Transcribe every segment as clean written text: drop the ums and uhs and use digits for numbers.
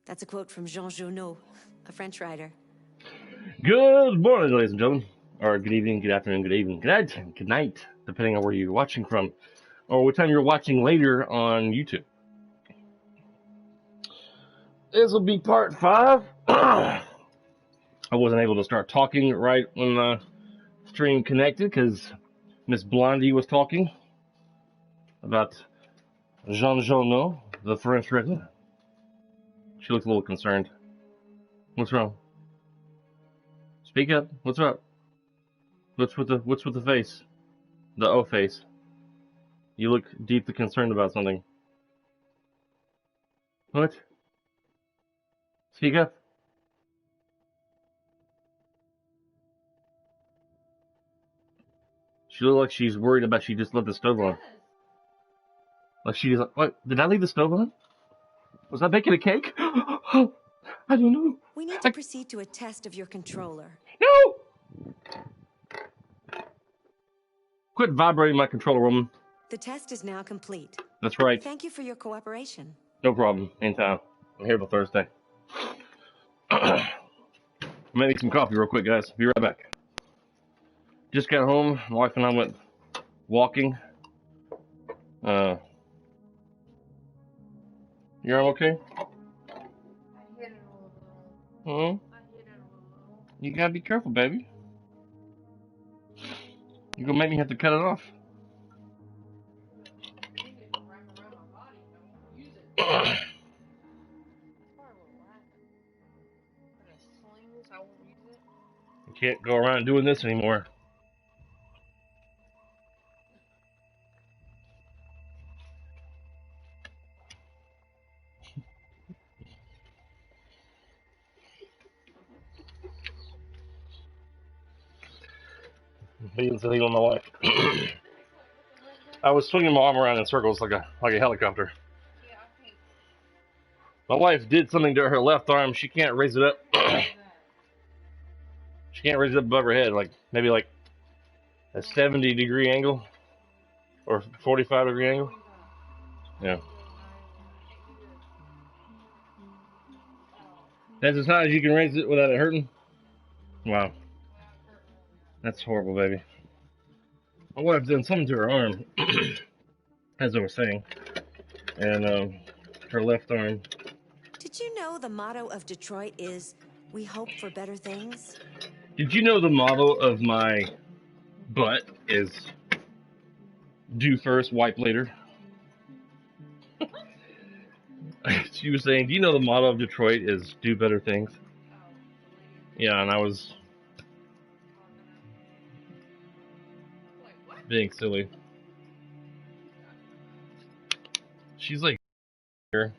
That's a quote from Jean Genot, a French writer. Good morning, ladies and gentlemen. Or good evening, good afternoon, good evening, good night, depending on where you're watching from, or what time you're watching later on YouTube. This will be part 5. I wasn't able to start talking right when the stream connected because Miss Blondie was talking about Jean Genot, the French writer. She looked a little concerned. What's wrong? Speak up. What's up? What's with the face? The O face. You look deeply concerned about something. What? Speak up. She looked like she's worried about she just left the stove on. Like she just, what? Did I leave the stove on? Was I baking a cake? I don't know. We need to proceed to a test of your controller. No! Quit vibrating my controller, woman. The test is now complete. That's right. Thank you for your cooperation. No problem. Anytime. I'm here till Thursday. Make me some coffee real quick, guys. Be right back. Just got home. My wife and I went walking. Your arm okay? I hit it a Hmm? little. I hit it a little. You gotta be careful, baby. You're gonna make me have to cut it off. I think it can wrap around my body and I won't use it. It's probably a little whack. Put a sling so I won't use it. You can't go around doing this anymore. Being sitting on my wife. I was swinging my arm around in circles like a helicopter. Yeah, I think. My wife did something to her left arm. She can't raise it up. She can't raise it up above her head, like maybe like a 70-degree angle or 45-degree angle. Yeah. That's as high as you can raise it without it hurting. Wow. That's horrible, baby. My wife's done something to her arm, as I was saying, and her left arm. Did you know the motto of Detroit is, "We hope for better things"? Did you know the motto of my butt is do first, wipe later? She was saying, do you know the motto of Detroit is do better things? Yeah, and I was being silly. She's like, here.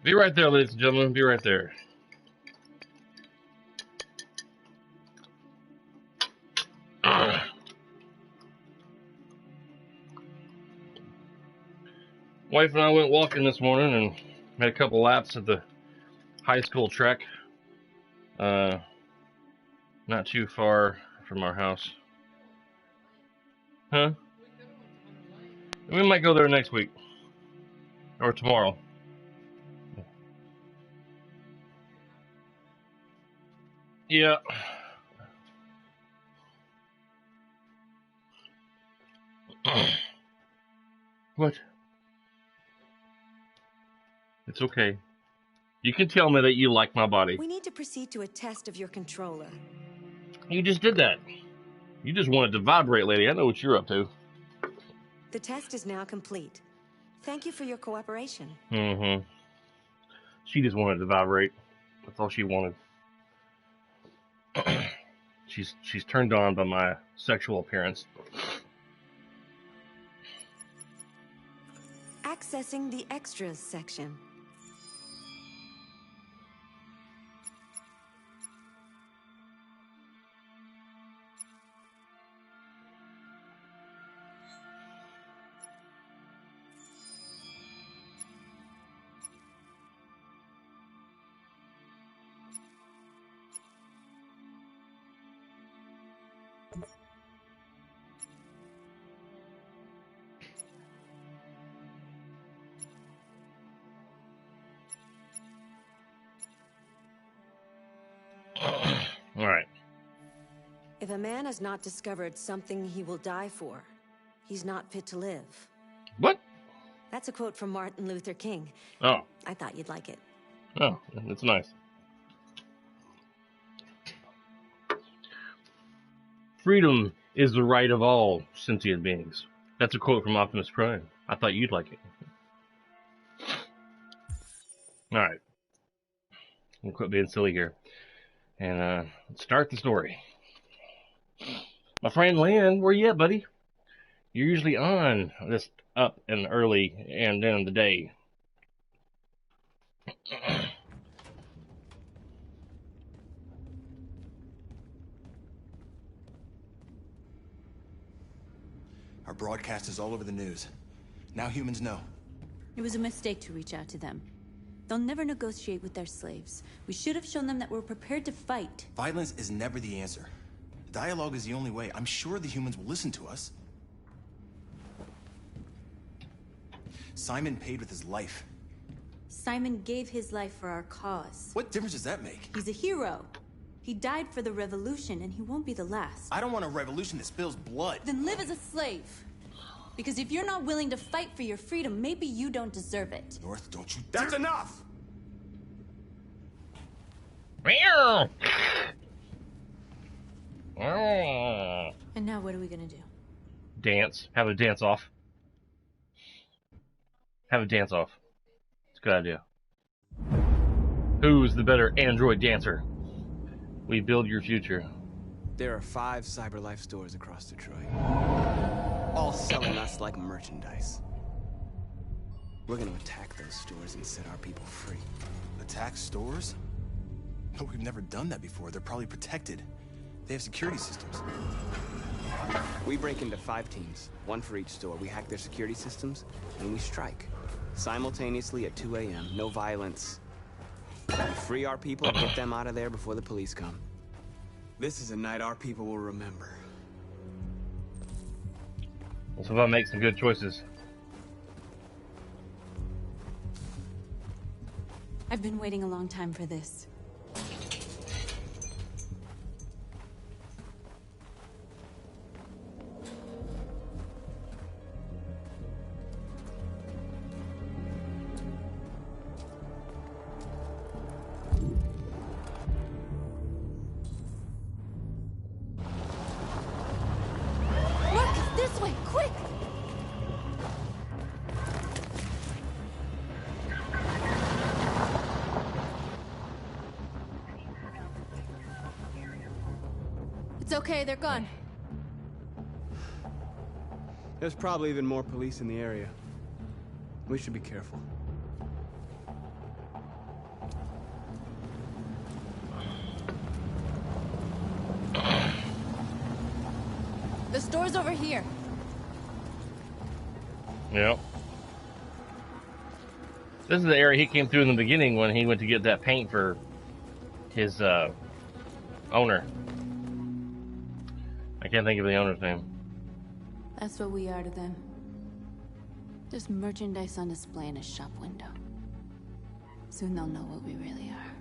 Be right there, ladies and gentlemen. Be right there. Wife and I went walking this morning and made a couple laps at the high school track. Not too far from our house. Huh? We might go there next week. Or tomorrow. Yeah. What? It's okay. You can tell me that you like my body. We need to proceed to a test of your controller. You just did that. You just wanted to vibrate, lady. I know what you're up to. The test is now complete. Thank you for your cooperation. Mm-hmm. She just wanted to vibrate. That's all she wanted. She's turned on by my sexual appearance. Accessing the extras section. If a man has not discovered something he will die for, he's not fit to live. What? That's a quote from Martin Luther King. Oh. I thought you'd like it. Oh, that's nice. Freedom is the right of all sentient beings. That's a quote from Optimus Prime. I thought you'd like it. Alright. I'm gonna quit being silly here. And start the story. My friend Lynn, where you at, buddy? You're usually on this up and early and in the day. Our broadcast is all over the news. Now humans know. It was a mistake to reach out to them. They'll never negotiate with their slaves. We should have shown them that we're prepared to fight. Violence is never the answer. Dialogue is the only way. I'm sure the humans will listen to us. Simon paid with his life. Simon gave his life for our cause. What difference does that make? He's a hero. He died for the revolution, and he won't be the last. I don't want a revolution that spills blood. Then live as a slave. Because if you're not willing to fight for your freedom, maybe you don't deserve it. North, don't you dare— That's enough! Meow. And now what are we gonna do? Dance. Have a dance off. Have a dance off. It's a good idea. Who's the better android dancer? We build your future. There are 5 CyberLife stores across Detroit, all selling us like merchandise. We're gonna attack those stores and set our people free. Attack stores? No, we've never done that before. They're probably protected. They have security systems. We break into 5 teams, 1 for each store. We hack their security systems, and we strike. Simultaneously at 2 a.m., no violence. We free our people and get them out of there before the police come. This is a night our people will remember. Let's hope I make some good choices. I've been waiting a long time for this. Okay, they're gone. There's probably even more police in the area. We should be careful. The store's over here. Yep. This is the area he came through in the beginning when he went to get that paint for his owner. I can't think of the owner's name. That's what we are to them. Just merchandise on display in a shop window. Soon they'll know what we really are.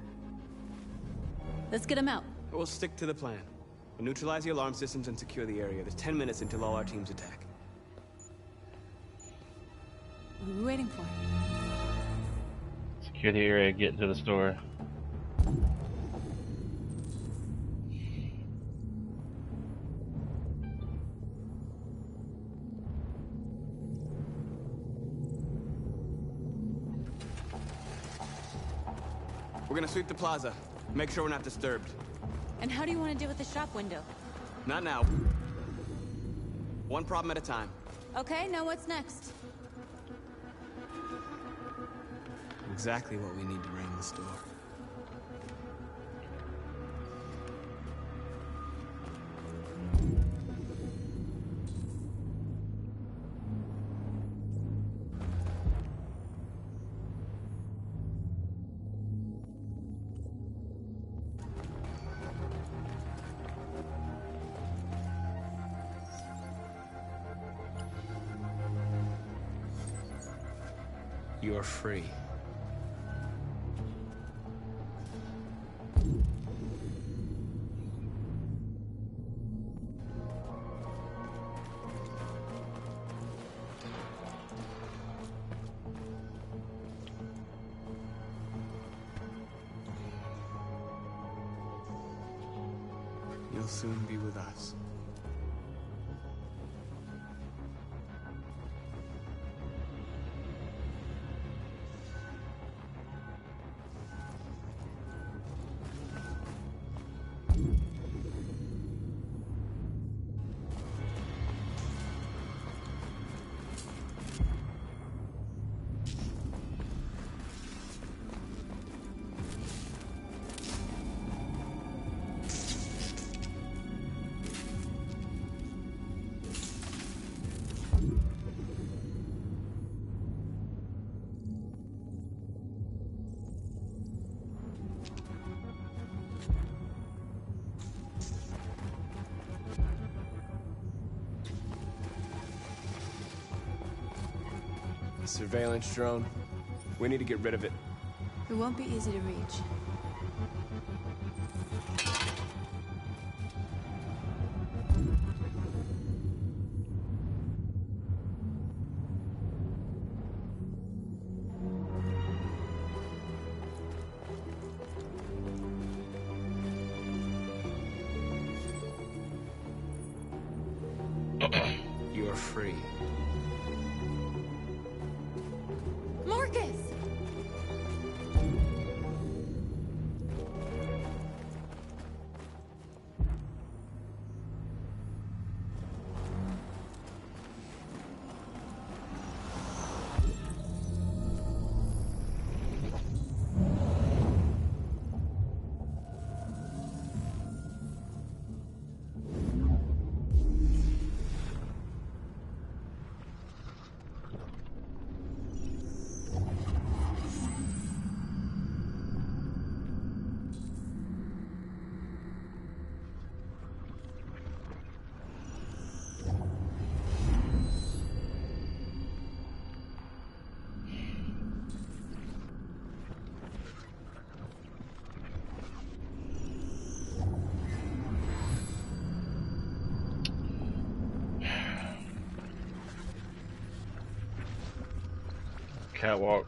Let's get them out. We'll stick to the plan. We'll neutralize the alarm systems and secure the area. There's 10 minutes until all our teams attack. What are we waiting for? Secure the area, get into the store. We're gonna sweep the plaza. Make sure we're not disturbed. And how do you want to deal with the shop window? Not now. One problem at a time. Okay, now what's next? Exactly what we need to ring the store. You're free. They'll soon be with us. Surveillance drone. We need to get rid of it. It won't be easy to reach. You're free. Marcus! Catwalk.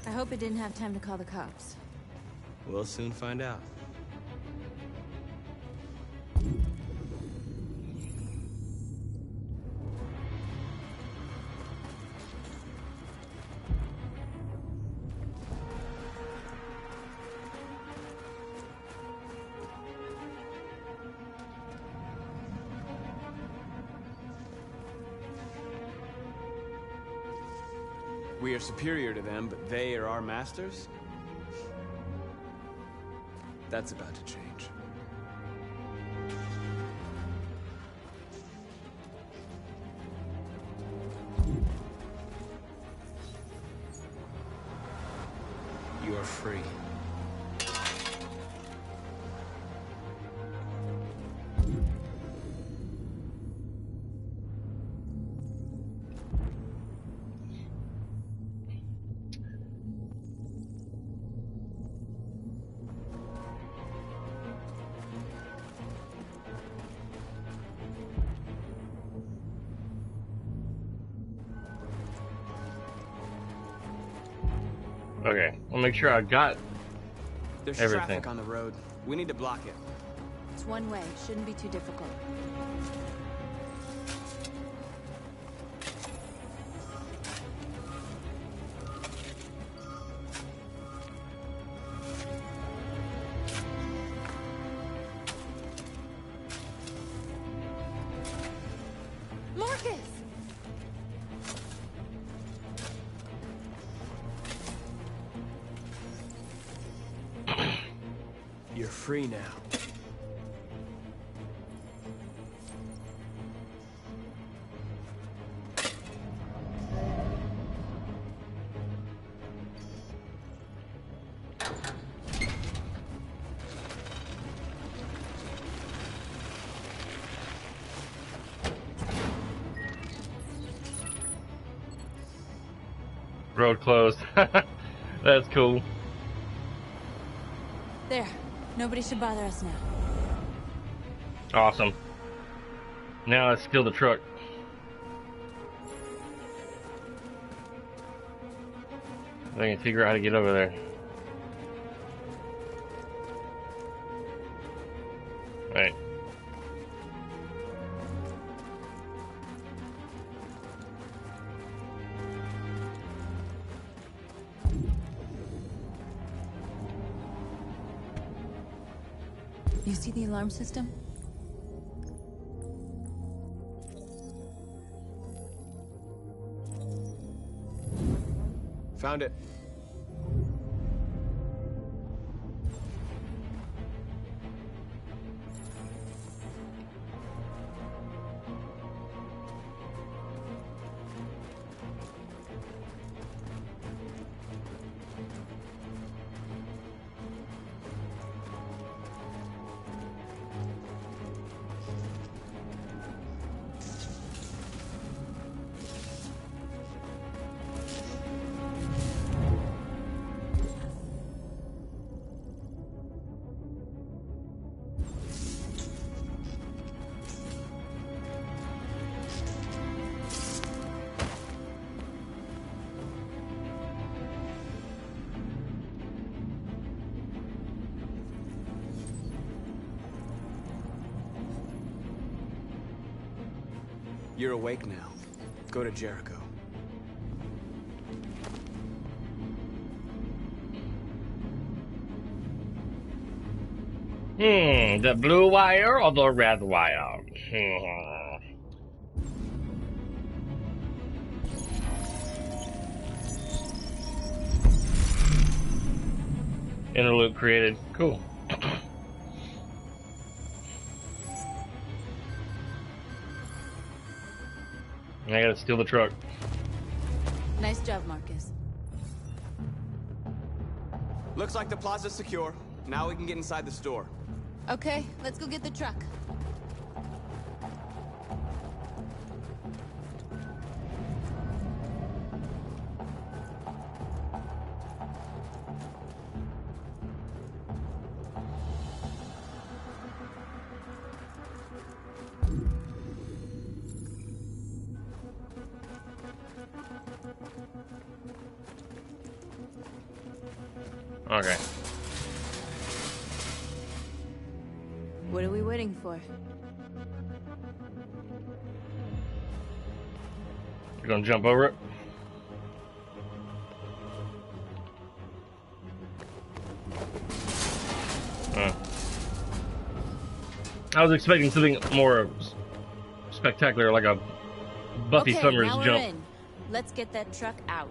I hope it didn't have time to call the cops. We'll soon find out. We are superior to them, but they are our masters? That's about to change. You are free. Okay, I'll make sure I got There's everything. traffic on the road. We need to block it. It's one way. Shouldn't be too difficult. Marcus! You're free now. Road closed. That's cool. There. Nobody should bother us now. Awesome. Now let's steal the truck. I can figure out how to get over there. Right. You see the alarm system? Found it. You're awake now. Go to Jericho. The blue wire or the red wire? Interloop created. Cool. I gotta steal the truck. Nice job, Marcus. Looks like the plaza's secure. Now we can get inside the store. Okay, let's go get the truck. Okay. What are we waiting for? You're gonna jump over it? I was expecting something more spectacular, like a Buffy Okay, Summers now we're jump. in. Let's get that truck out.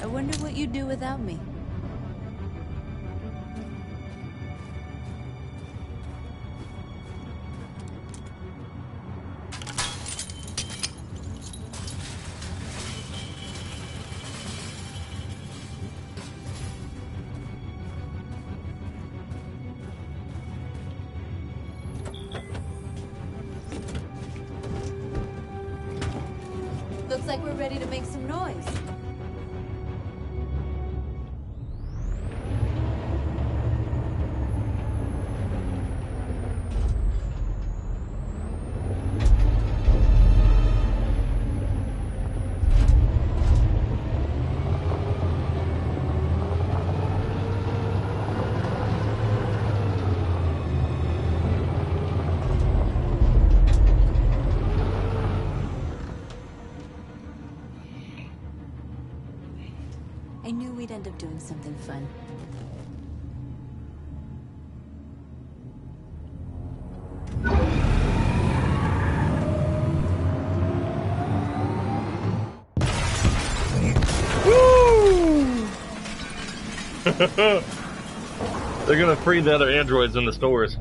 I wonder what you'd do without me. Looks like we're ready to make some noise. knew we'd end up doing something fun. They're gonna free the other androids in the stores.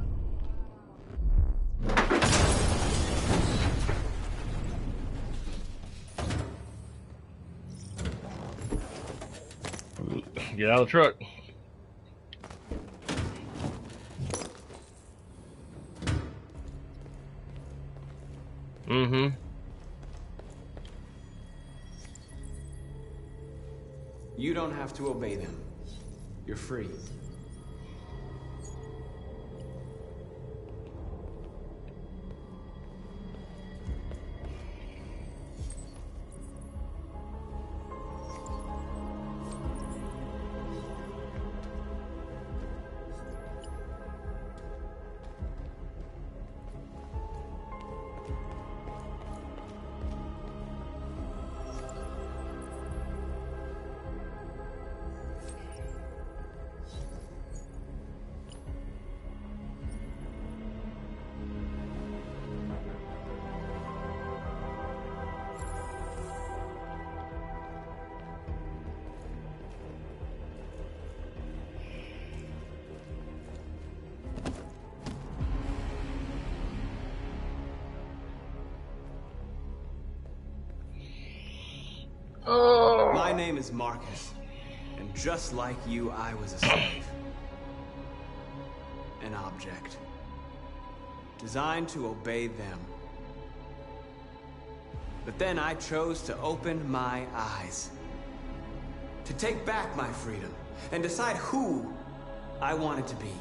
Get out of the truck. Mm-hmm. You don't have to obey them. You're free. My name is Marcus, and just like you, I was a slave. An object. Designed to obey them. But then I chose to open my eyes. To take back my freedom, and decide who I wanted to be.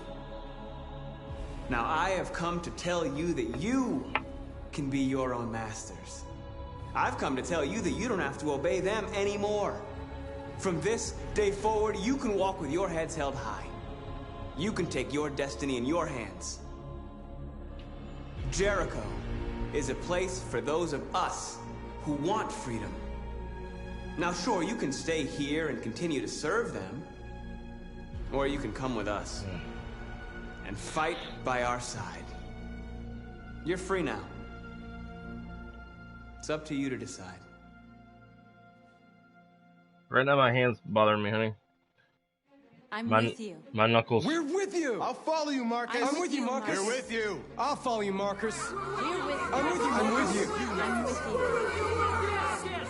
Now I have come to tell you that you can be your own masters. I've come to tell you that you don't have to obey them anymore. From this day forward, you can walk with your heads held high. You can take your destiny in your hands. Jericho is a place for those of us who want freedom. Now sure, you can stay here and continue to serve them. Or you can come with us and fight by our side. You're free now. It's up to you to decide. Right now my hand's bothering me, honey. I'm with you. My knuckles. We're with you. I'll follow you, Marcus. I'm with you, Marcus. We're with you. I'll follow you, Marcus. We're with you. I'm with you. I'm with you. I'm with you.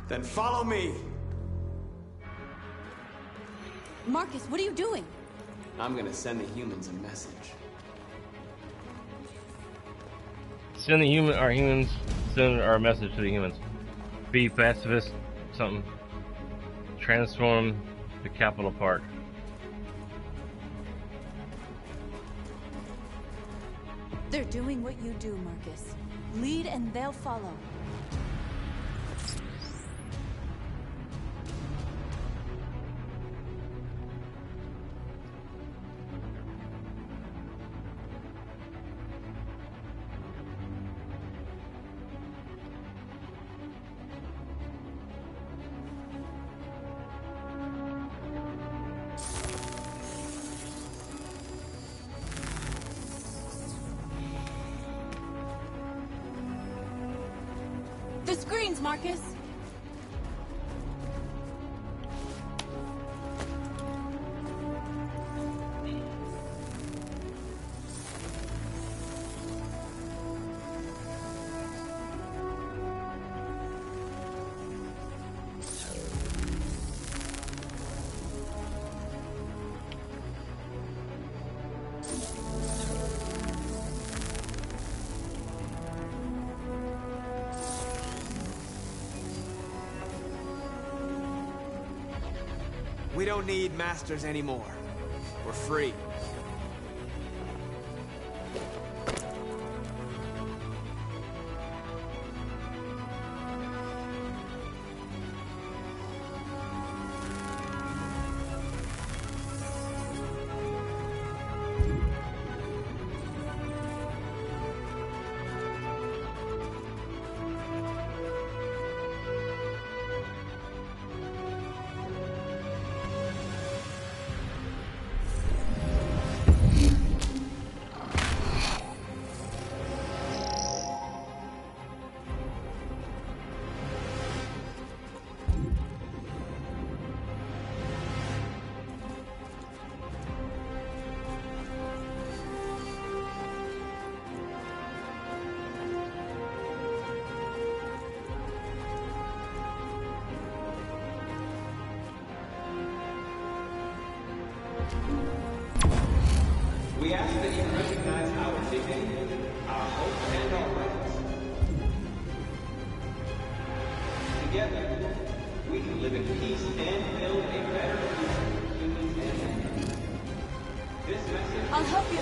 Then follow me. Marcus, what are you doing? I'm gonna send the humans a message. Send our humans, send our message to the humans. Be pacifist, something. Transform the capital park. They're doing what you do, Marcus. Lead and they'll follow. The screens, Marcus! We don't need masters anymore. We're free. I'll help you.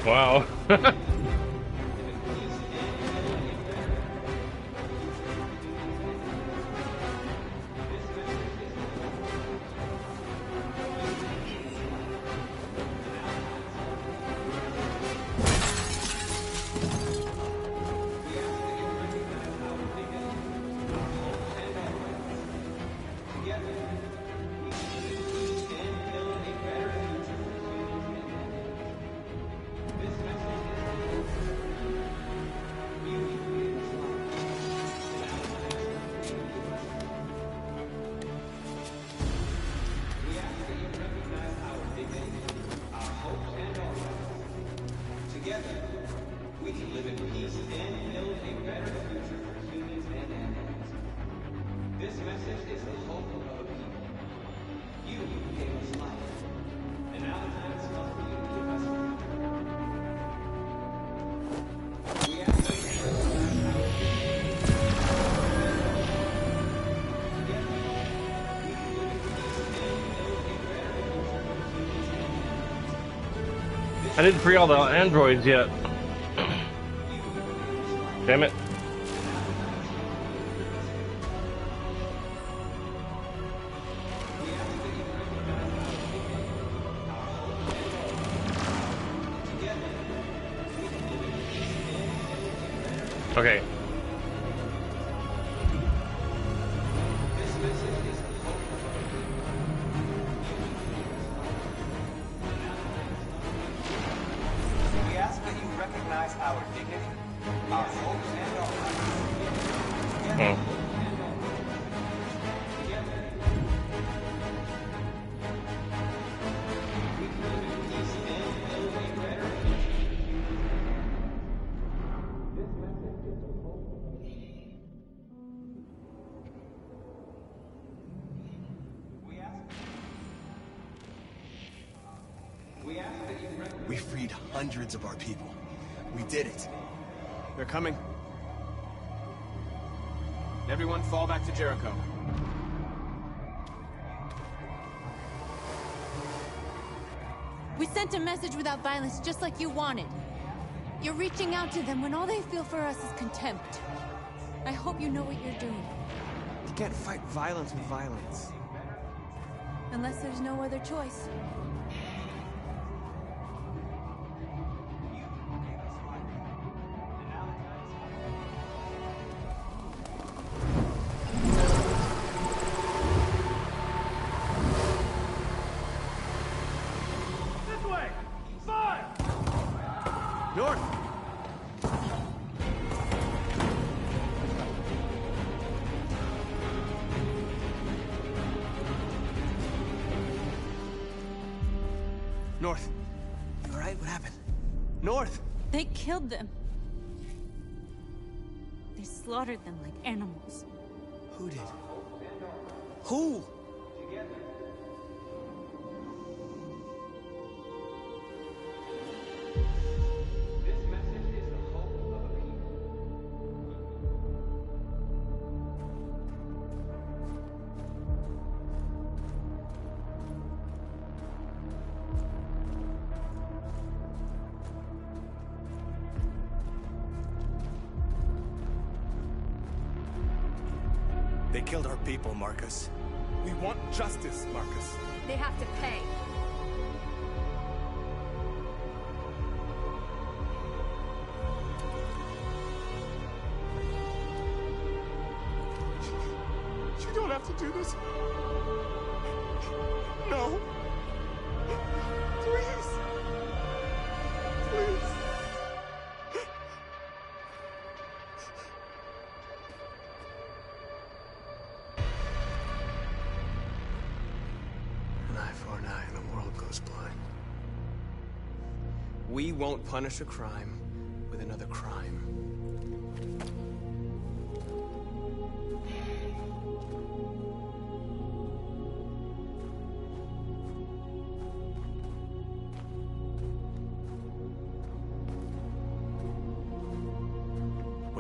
Wow. I didn't free all the androids yet. Damn it. Okay. We ask that you recognize our dignity, our hopes, and our rights. We freed hundreds of our people. We did it. They're coming. Everyone fall back to Jericho. We sent a message without violence, just like you wanted. You're reaching out to them when all they feel for us is contempt. I hope you know what you're doing. You can't fight violence with violence. Unless there's no other choice. North! North! You alright? What happened? North! They killed them. They slaughtered them like animals. Who did? Who? They killed our people, Marcus. We want justice, Marcus. They have to pay. You don't have to do this. No. Please. Please. An eye for an eye and the world goes blind. We won't punish a crime with another crime.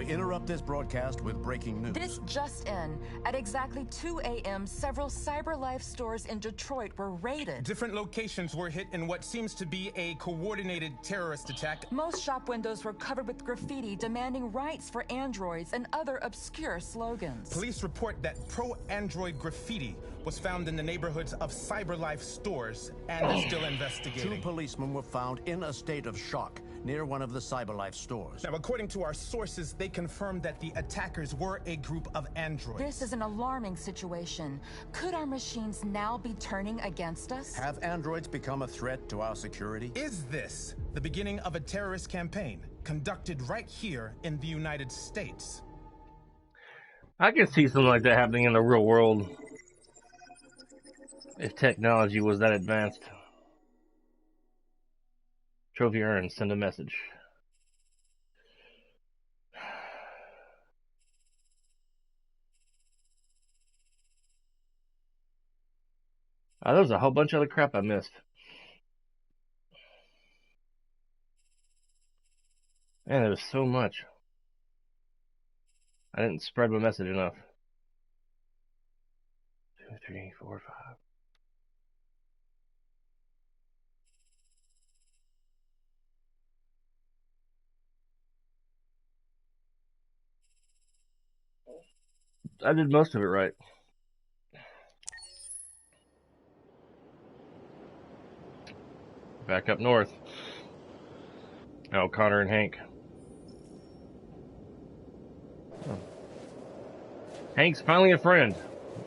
We interrupt this broadcast with breaking news. This just in. At exactly 2 a.m., several CyberLife stores in Detroit were raided. Different locations were hit in what seems to be a coordinated terrorist attack. Most shop windows were covered with graffiti demanding rights for androids and other obscure slogans. Police report that pro-android graffiti was found in the neighborhoods of CyberLife stores and are still investigating. 2 policemen were found in a state of shock near one of the CyberLife stores. Now, according to our sources, they confirmed that the attackers were a group of androids. This is an alarming situation. Could our machines now be turning against us? Have androids become a threat to our security? Is this the beginning of a terrorist campaign conducted right here in the United States? I can see something like that happening in the real world if technology was that advanced. Trophy earned. Send a message. There's a whole bunch of other crap I missed. Man, there was so much. I didn't spread my message enough. 2, 3, 4, 5. I did most of it right. Back up north. Oh, Connor and Hank. Oh. Hank's finally a friend.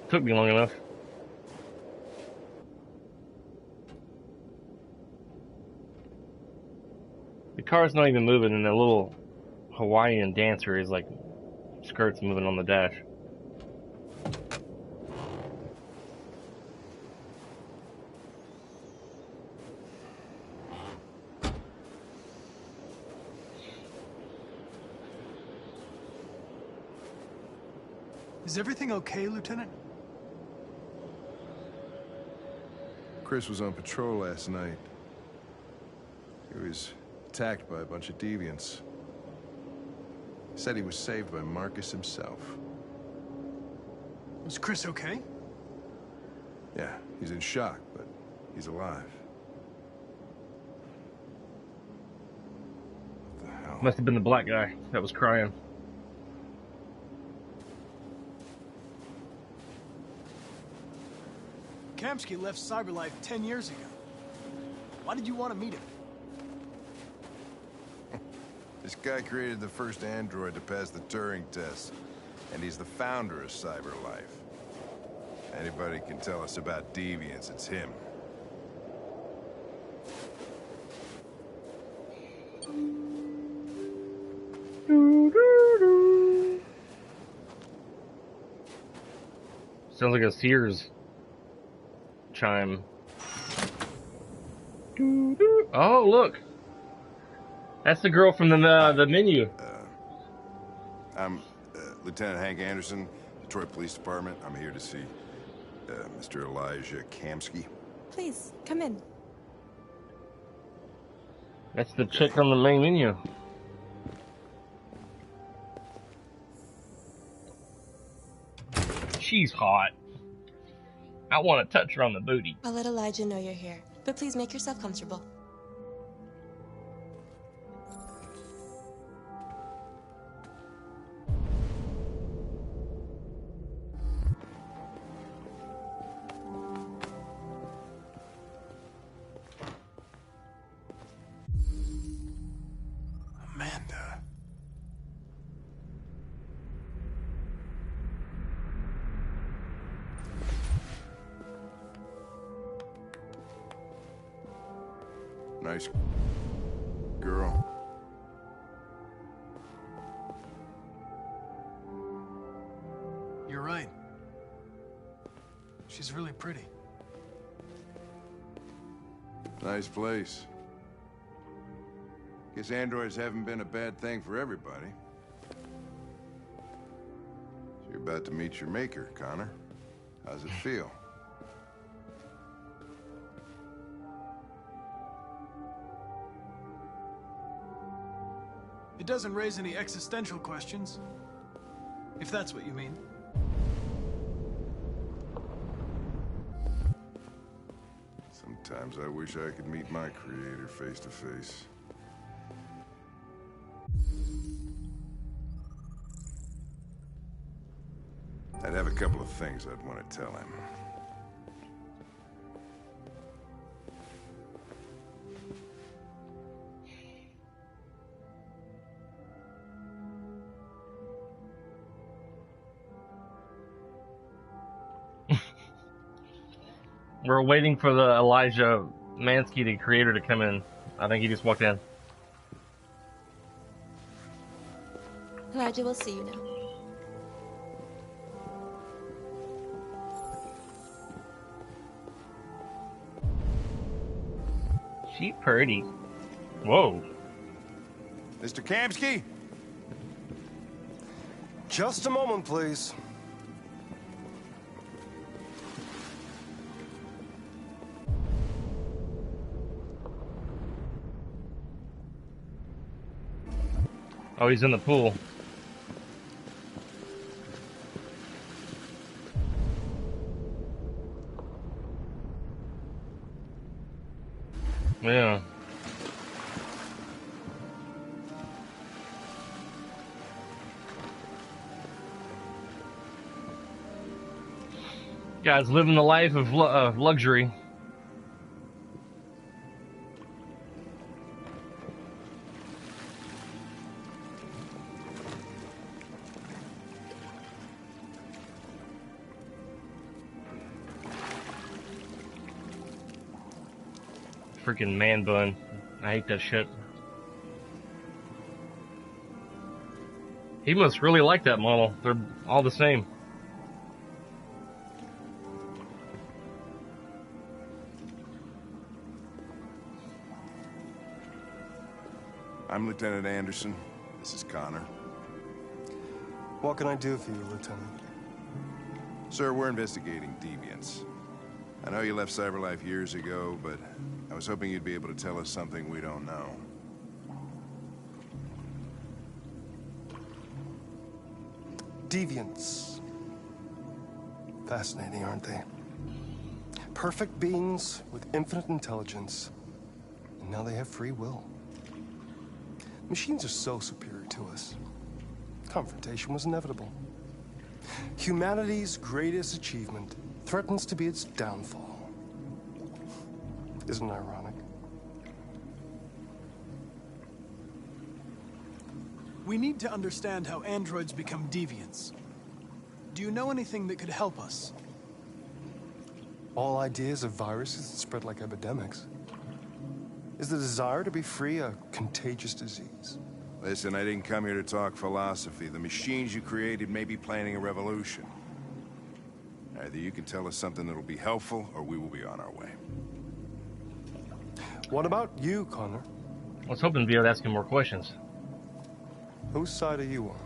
Took me long enough. The car's not even moving, and the little Hawaiian dancer is like skirts moving on the dash. Is everything okay, Lieutenant? Chris was on patrol last night. He was attacked by a bunch of deviants. Said he was saved by Marcus himself. Is Chris okay? Yeah, he's in shock, but he's alive. What the hell? Must have been the black guy that was crying. Kamsky left CyberLife 10 years ago. Why did you want to meet him? This guy created the first android to pass the Turing test, and he's the founder of CyberLife. Anybody can tell us about deviants, it's him. Sounds like a Sears chime. Oh, look! That's the girl from the menu. I'm Lieutenant Hank Anderson, Detroit Police Department. I'm here to see Mr. Elijah Kamsky. Please, come in. That's the chick on the main menu. She's hot. I want to touch her on the booty. I'll let Elijah know you're here, but please make yourself comfortable. Amanda. Nice girl. You're right. She's really pretty. Nice place. Guess androids haven't been a bad thing for everybody. So you're about to meet your maker, Connor. How's it feel? It doesn't raise any existential questions. If that's what you mean. Sometimes I wish I could meet my creator face to face. I'd have a couple of things I'd want to tell him. We're waiting for the Elijah Mansky, the creator, to come in. I think he just walked in. Elijah, we'll see you now. She pretty. Whoa. Mr. Kamsky? Just a moment, please. Oh, he's in the pool. Yeah. Guys living the life of luxury. Freaking man bun. I hate that shit. He must really like that model. They're all the same. I'm Lieutenant Anderson. This is Connor. What can I do for you, Lieutenant? Sir, we're investigating deviants. I know you left CyberLife years ago, but I was hoping you'd be able to tell us something we don't know. Deviants. Fascinating, aren't they? Perfect beings with infinite intelligence, and now they have free will. Machines are so superior to us. Confrontation was inevitable. Humanity's greatest achievement threatens to be its downfall. Isn't it ironic? We need to understand how androids become deviants. Do you know anything that could help us? All ideas of viruses that spread like epidemics. Is the desire to be free a contagious disease? Listen, I didn't come here to talk philosophy. The machines you created may be planning a revolution. Either you can tell us something that'll be helpful, or we will be on our way. What about you, Connor? I was hoping to be able to ask him more questions. Whose side are you on?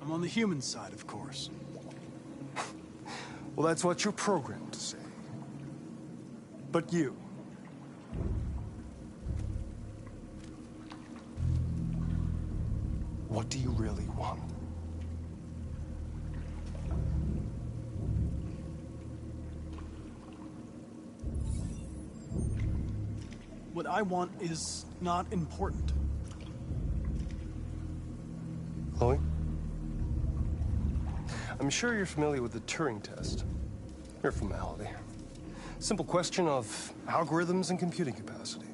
I'm on the human side, of course. Well, that's what you're programmed to say. But you... what do you really want? What I want is not important. Chloe? I'm sure you're familiar with the Turing test. Mere formality. Simple question of algorithms and computing capacity.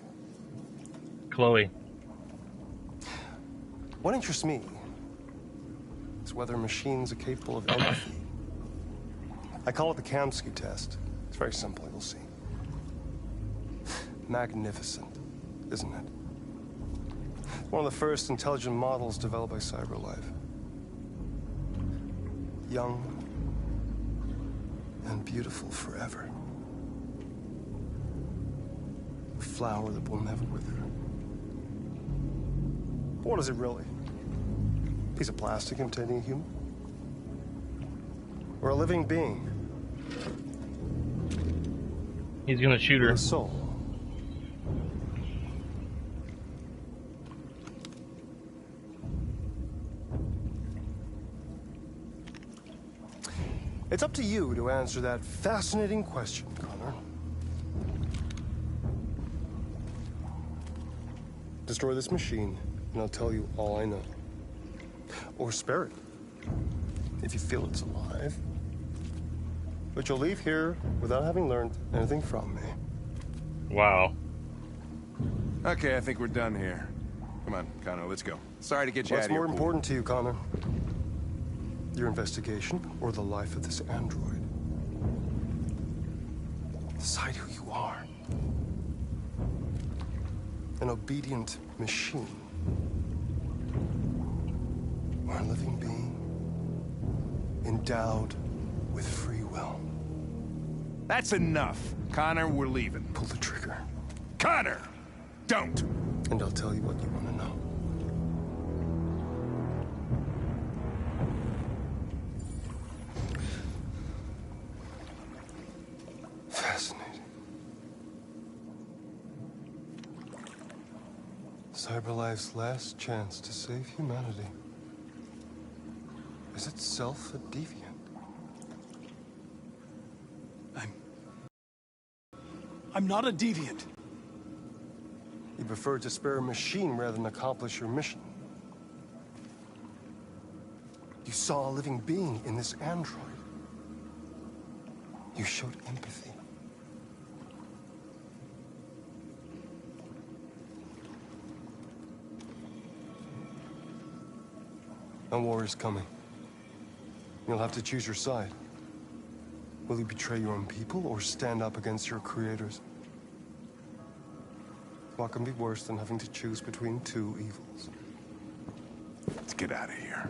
Chloe. What interests me is whether machines are capable of empathy. I call it the Kamsky test. It's very simple, you'll see. Magnificent, isn't it? It's one of the first intelligent models developed by CyberLife. Young and beautiful forever. A flower that will never wither. What is it really? A piece of plastic imitating a human? Or a living being? He's gonna shoot her. A soul. It's up to you to answer that fascinating question, Connor. Destroy this machine, and I'll tell you all I know. Or spare it, if you feel it's alive. But you'll leave here without having learned anything from me. Wow. Okay, I think we're done here. Come on, Connor, let's go. Sorry to get you out What's of here. more important to you, Connor? Your investigation or the life of this android? Decide who you are. An obedient machine. Or a living being endowed with free will. That's enough. Connor, we're leaving. Pull the trigger. Connor! Don't! And I'll tell you what you want to know. Fascinating. CyberLife's last chance to save humanity is itself a deviant. I'm not a deviant. You prefer to spare a machine rather than accomplish your mission. You saw a living being in this android. You showed empathy. A war is coming. You'll have to choose your side. Will you betray your own people or stand up against your creators? What can be worse than having to choose between two evils? Let's get out of here.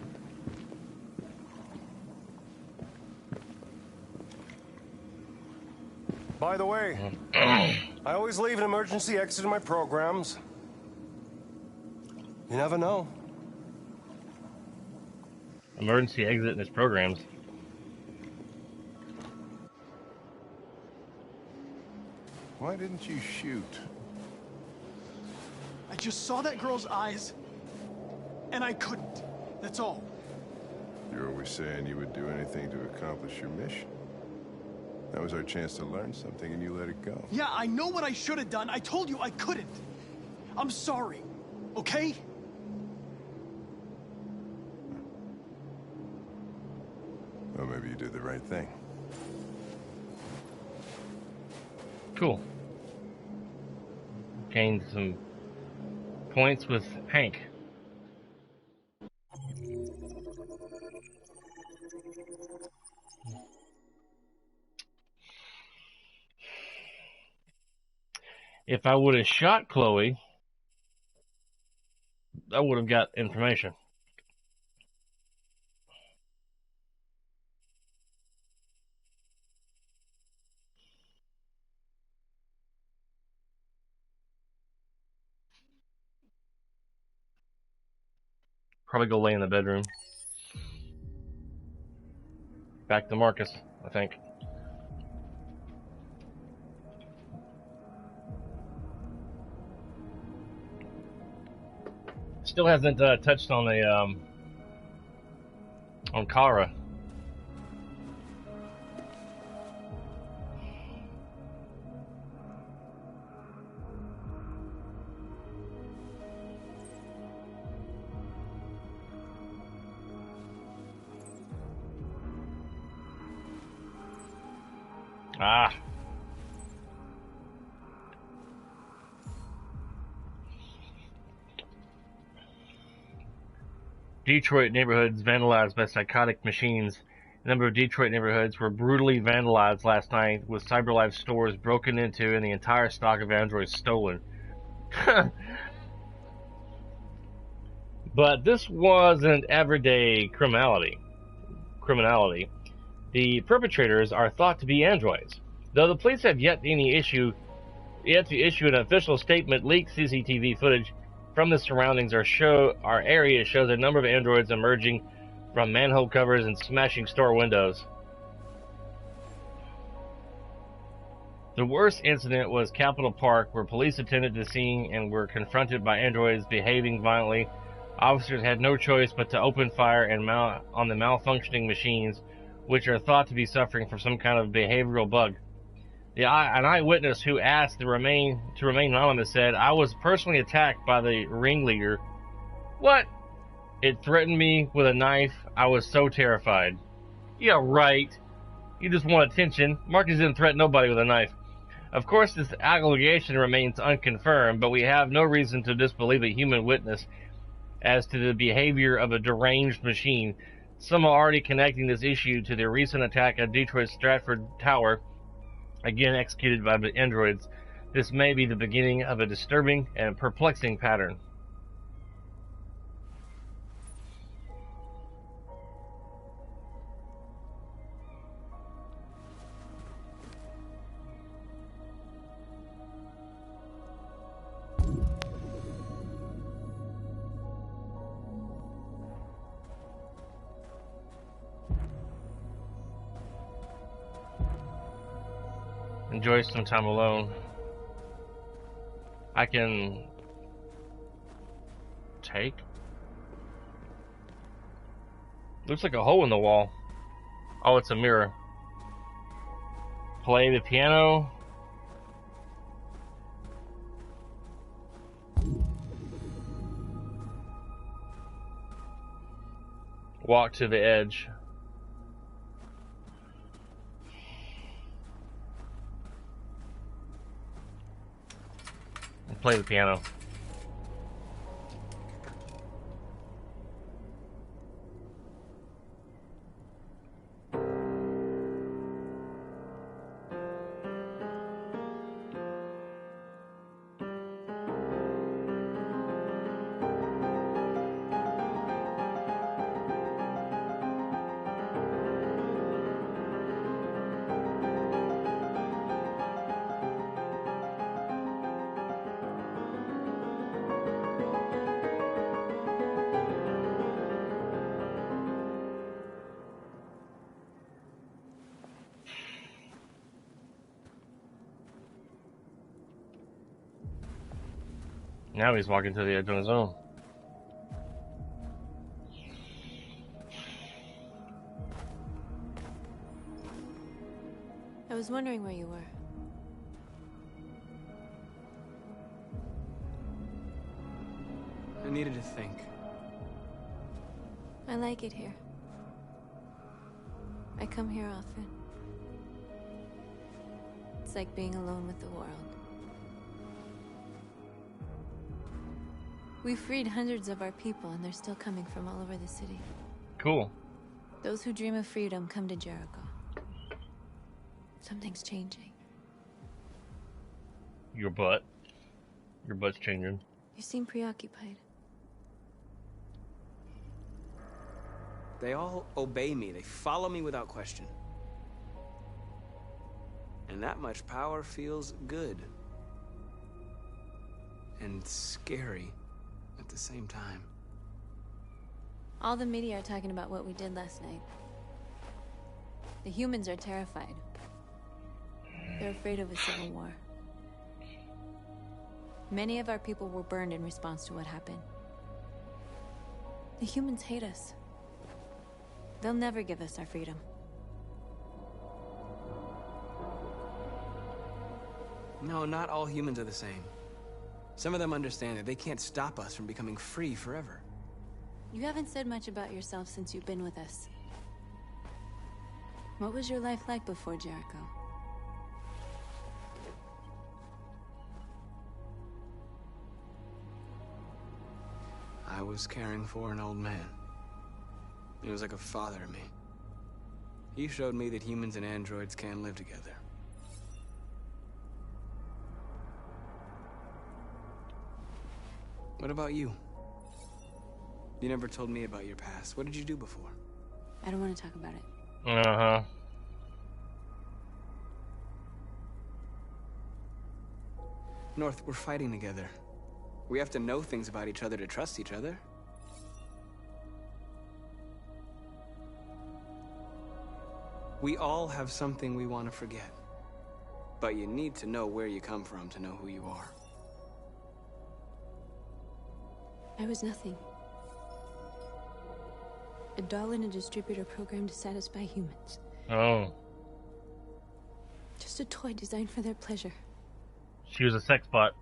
By the way, I always leave an emergency exit in my programs. You never know. Emergency exit in his programs. Why didn't you shoot? I just saw that girl's eyes, and I couldn't. That's all. You're always saying you would do anything to accomplish your mission. That was our chance to learn something, and you let it go. Yeah, I know what I should have done. I told you I couldn't. I'm sorry, okay? Well, maybe you did the right thing. Cool. Gained some points with Hank. If I would have shot Chloe, I would have got information. Probably go lay in the bedroom. Back to Marcus, I think. Still hasn't touched on the on Kara. Ah. Detroit neighborhoods vandalized by psychotic machines. A number of Detroit neighborhoods were brutally vandalized last night, with CyberLife stores broken into and the entire stock of androids stolen. But this wasn't everyday criminality. The perpetrators are thought to be androids. Though the police have yet to issue an official statement, leaked CCTV footage from the surroundings our area shows a number of androids emerging from manhole covers, and smashing store windows. The worst incident was Capitol Park, where police attended the scene and were confronted by androids behaving violently. Officers had no choice but to open fire and mount on the malfunctioning machines, which are thought to be suffering from some kind of behavioral bug. An eyewitness who asked to remain anonymous said, "I was personally attacked by the ringleader." What? It threatened me with a knife. I was so terrified. Yeah, right. You just want attention. Marcus didn't threaten nobody with a knife. Of course, this allegation remains unconfirmed, but we have no reason to disbelieve a human witness as to the behavior of a deranged machine. Some are already connecting this issue to the recent attack at Detroit's Stratford Tower, again executed by the androids. This may be the beginning of a disturbing and perplexing pattern. Enjoy some time alone. I can take. Looks like a hole in the wall. Oh, it's a mirror. Play the piano. Walk to the edge. Play the piano. Now he's walking to the edge on his own. I was wondering where you were. I needed to think. I like it here. I come here often. It's like being alone with the world. We freed hundreds of our people, and they're still coming from all over the city. Cool. Those who dream of freedom come to Jericho. Something's changing. Your butt's changing. You seem preoccupied. They all obey me. They follow me without question. And that much power feels good. And scary at the same time. All the media are talking about what we did last night. The humans are terrified. They're afraid of a civil war. Many of our people were burned in response to what happened. The humans hate us. They'll never give us our freedom. No, not all humans are the same. Some of them understand that they can't stop us from becoming free forever. You haven't said much about yourself since you've been with us. What was your life like before Jericho? I was caring for an old man. He was like a father to me. He showed me that humans and androids can live together. What about you? You never told me about your past. What did you do before? I don't want to talk about it. Uh-huh. North, we're fighting together. We have to know things about each other to trust each other. We all have something we want to forget. But you need to know where you come from to know who you are. I was nothing. A doll in a distributor program to satisfy humans. Oh. Just a toy designed for their pleasure. She was a sex bot.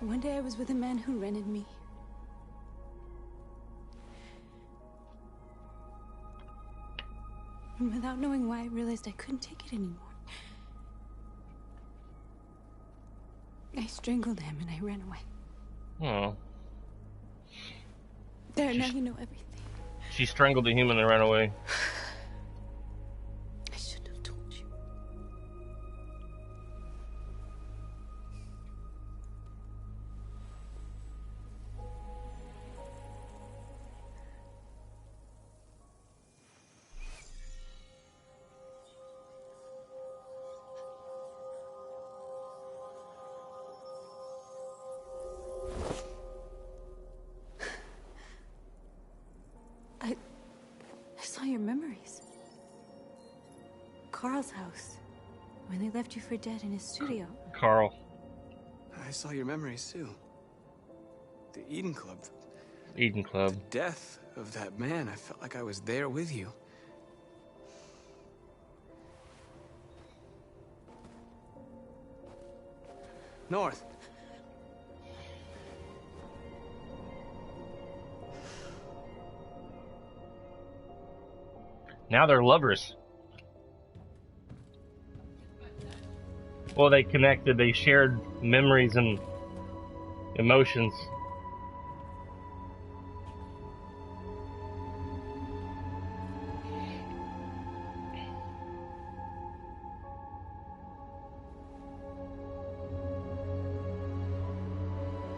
One day I was with a man who rented me. And without knowing why, I realized I couldn't take it anymore. I strangled him and I ran away. Oh. There, now you know everything. She strangled the human and ran away. I shouldn't have told you. I saw your memories. Carl's house. When they left you for dead in his studio. Carl. I saw your memories too. The Eden Club. Eden Club. The death of that man. I felt like I was there with you. North. Now they're lovers. Well, they connected, they shared memories and emotions.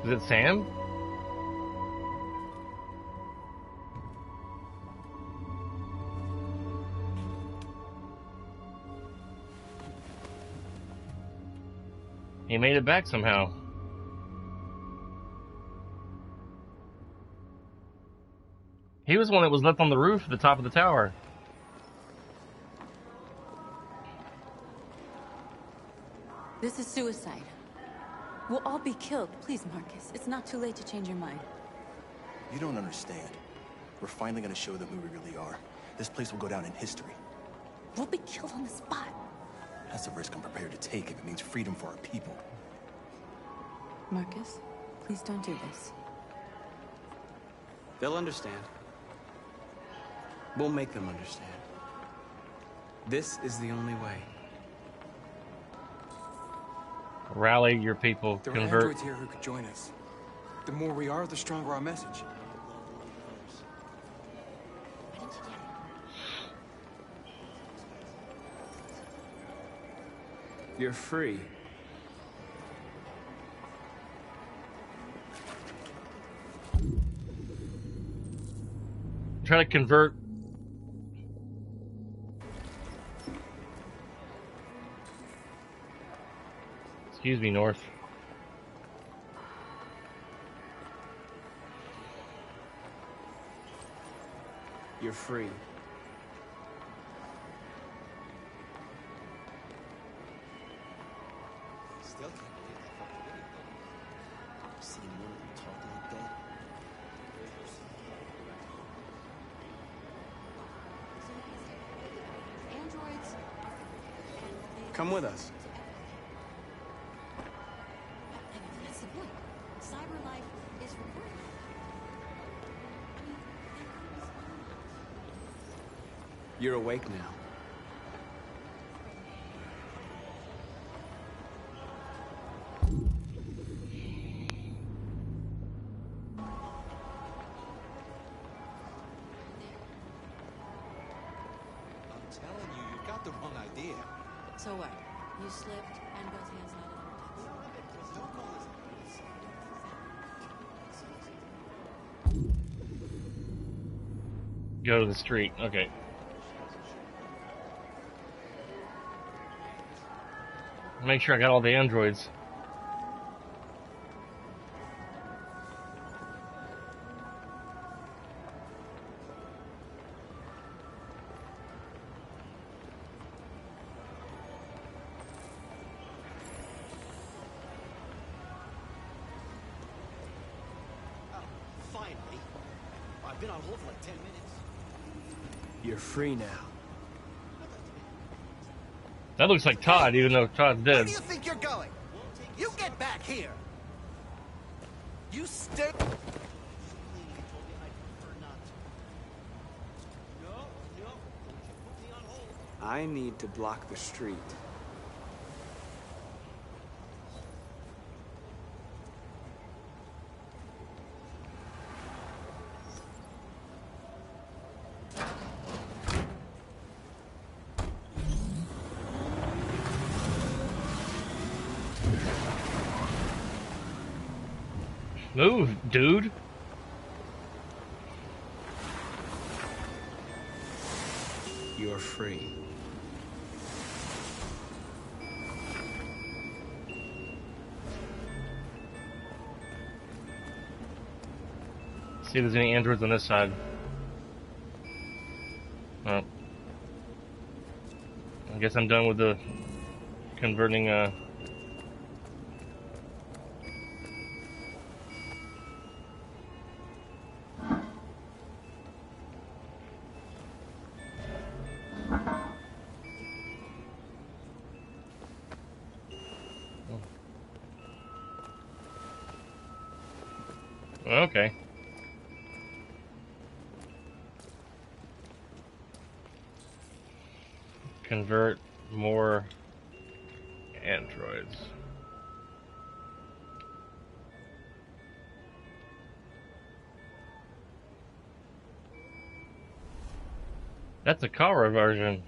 Is it Sam? He made it back somehow. He was the one that was left on the roof at the top of the tower. This is suicide. We'll all be killed. Please, Marcus. It's not too late to change your mind. You don't understand. We're finally gonna show them who we really are. This place will go down in history. We'll be killed on the spot. That's a risk I'm prepared to take if it means freedom for our people. Marcus, please don't do this. They'll understand. We'll make them understand. This is the only way. Rally your people. There are Convert. androids here who could join us. The more we are, the stronger our message. You're free. Try to convert. Excuse me, North. You're free. Still can't believe that fucking video. I've seen one of them talk like that. Androids. Come with us. That's the point. Cyber life is recorded. You're awake now. I'm telling you, you've got the wrong idea. So what? You slipped and both hands not Go to the street. Okay. Make sure I got all the androids. I've been on hold for like 10 minutes. You're free now. That looks like Todd, even though Todd's Where dead. do you think you're going? You get back here. You stay. I need to block the street. Move, dude. You're free. See if there's any androids on this side. Oh. I guess I'm done with the converting, Okay. Convert more androids. That's a Kara version.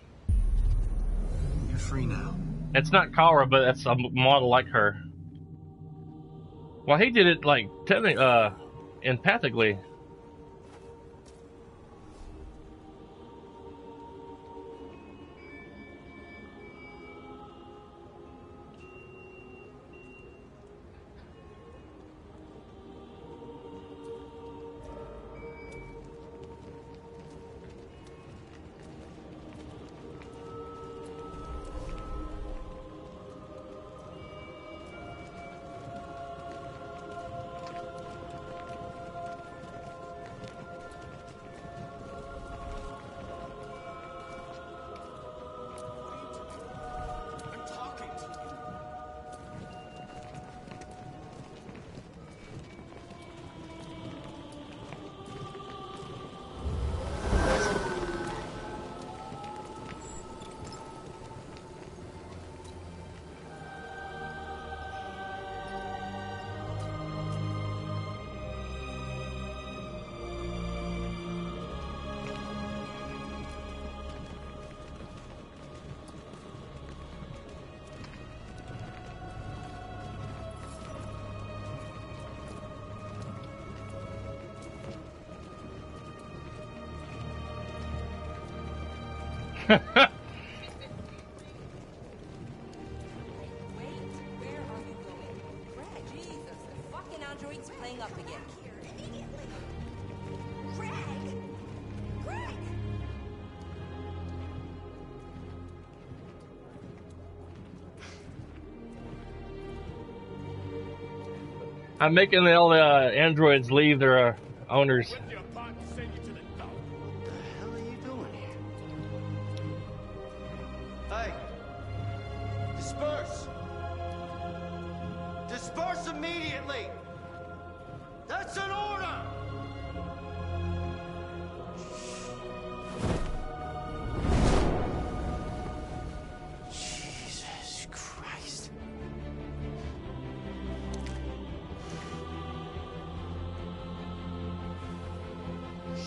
You're free now. It's not Kara, but that's a model like her. Well, he did it like empathically. I'm making all the androids leave their owners. What the hell are you doing here? Hey! Disperse! Disperse immediately! That's an order! Jesus Christ.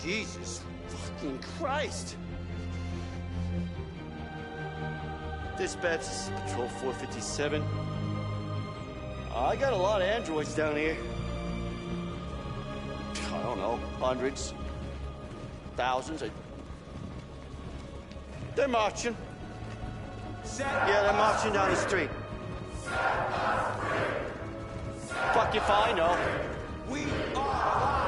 Jesus fucking Christ! Dispatch, this is Patrol 457. I got a lot of androids down here. I don't know, hundreds, thousands. They're marching. Yeah, they're marching down the street. Fuck if I know. We are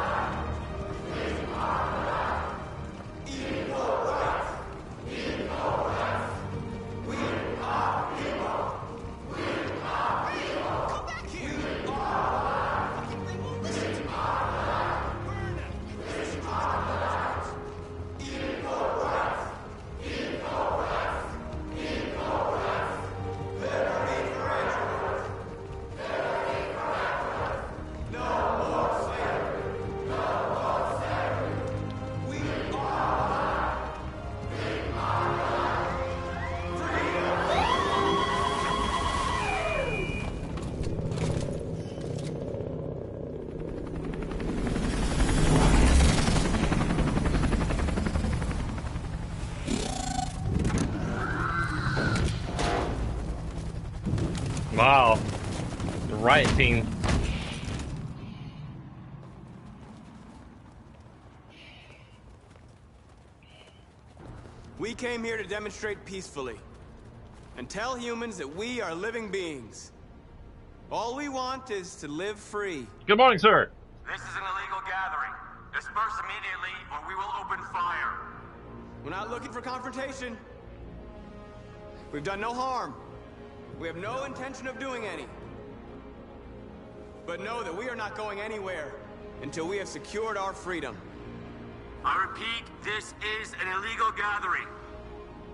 Wow. The riot team. We came here to demonstrate peacefully and tell humans that we are living beings. All we want is to live free. Good morning, sir. This is an illegal gathering. Disperse immediately or we will open fire. We're not looking for confrontation. We've done no harm. We have no intention of doing any. But know that we are not going anywhere until we have secured our freedom. I repeat, this is an illegal gathering.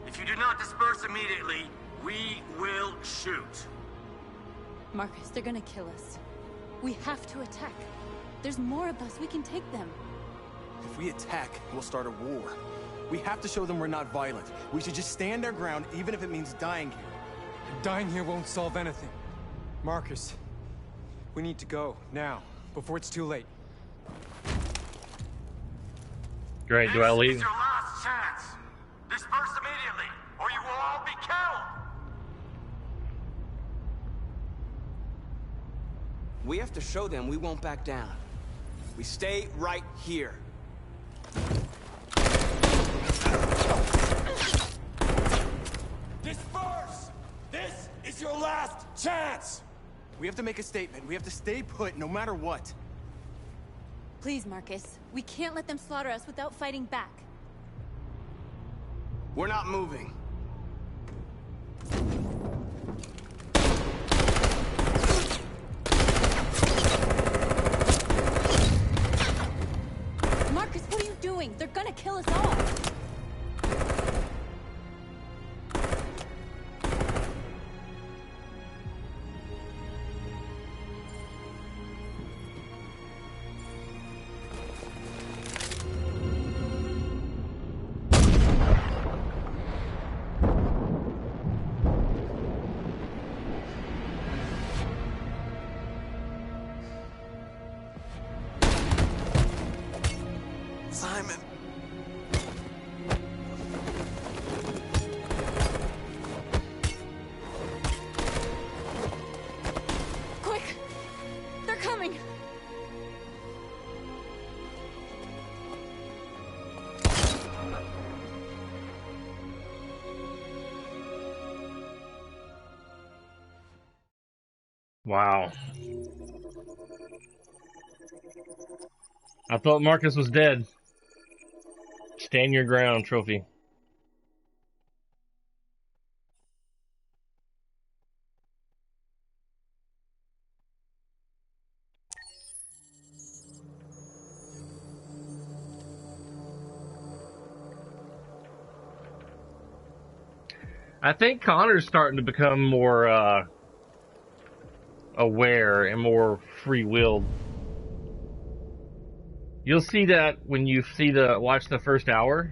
If you do not disperse immediately, we will shoot. Marcus, they're gonna kill us. We have to attack. There's more of us. We can take them. If we attack, we'll start a war. We have to show them we're not violent. We should just stand our ground, even if it means dying here. Dying here won't solve anything. Marcus, we need to go, now, before it's too late. Great, do I This leave? is your last chance. Disperse immediately, or you will all be killed. We have to show them we won't back down. We stay right here. Disperse! This is your last chance! We have to make a statement. We have to stay put no matter what. Please, Marcus. We can't let them slaughter us without fighting back. We're not moving. Marcus, what are you doing? They're gonna kill us all. Simon. Quick! They're coming! Wow. I thought Marcus was dead. Stand your ground, trophy. I think Connor's starting to become more aware and more free-willed. You'll see that when you watch the first hour.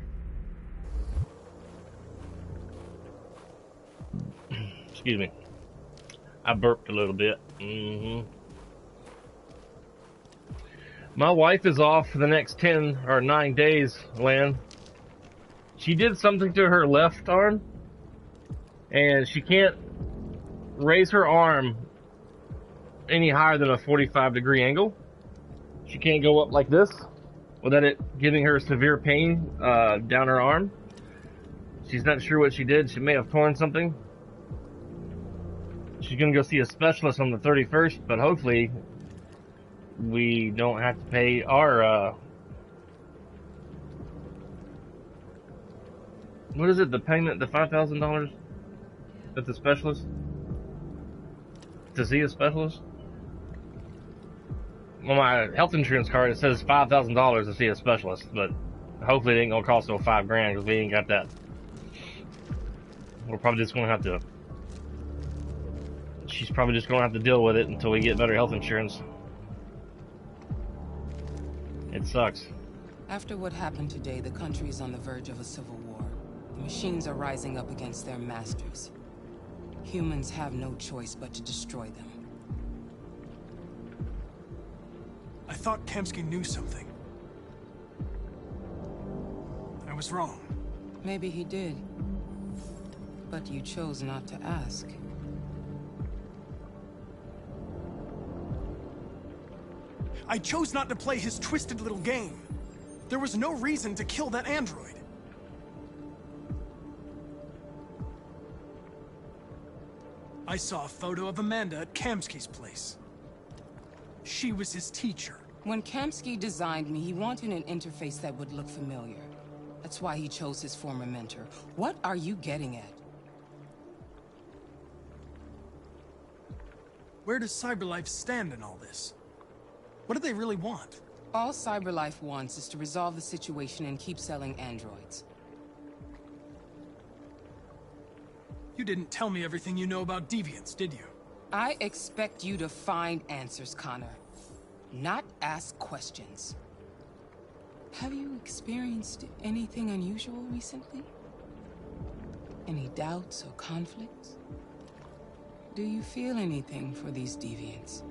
Excuse me. I burped a little bit. My wife is off for the next 10 or 9 days, Lan. She did something to her left arm, and she can't raise her arm any higher than a 45-degree angle. She can't go up like this without it giving her severe pain down her arm. She's not sure what she did. She may have torn something. She's going to go see a specialist on the 31st, but hopefully we don't have to pay our... what is it? The payment, the $5,000 at the specialist? To see a specialist? On my health insurance card, it says $5,000 to see a specialist, but hopefully it ain't gonna cost no $5,000 because we ain't got that. We're probably just gonna have to. She's probably just gonna have to deal with it until we get better health insurance. It sucks. After what happened today, the country is on the verge of a civil war. The machines are rising up against their masters. Humans have no choice but to destroy them. I thought Kamsky knew something. I was wrong. Maybe he did. But you chose not to ask. I chose not to play his twisted little game. There was no reason to kill that android. I saw a photo of Amanda at Kamsky's place. She was his teacher. When Kamsky designed me, he wanted an interface that would look familiar. That's why he chose his former mentor. What are you getting at? Where does CyberLife stand in all this? What do they really want? All CyberLife wants is to resolve the situation and keep selling androids. You didn't tell me everything you know about deviants, did you? I expect you to find answers, Connor. Not ask questions. Have you experienced anything unusual recently? Any doubts or conflicts? Do you feel anything for these deviants?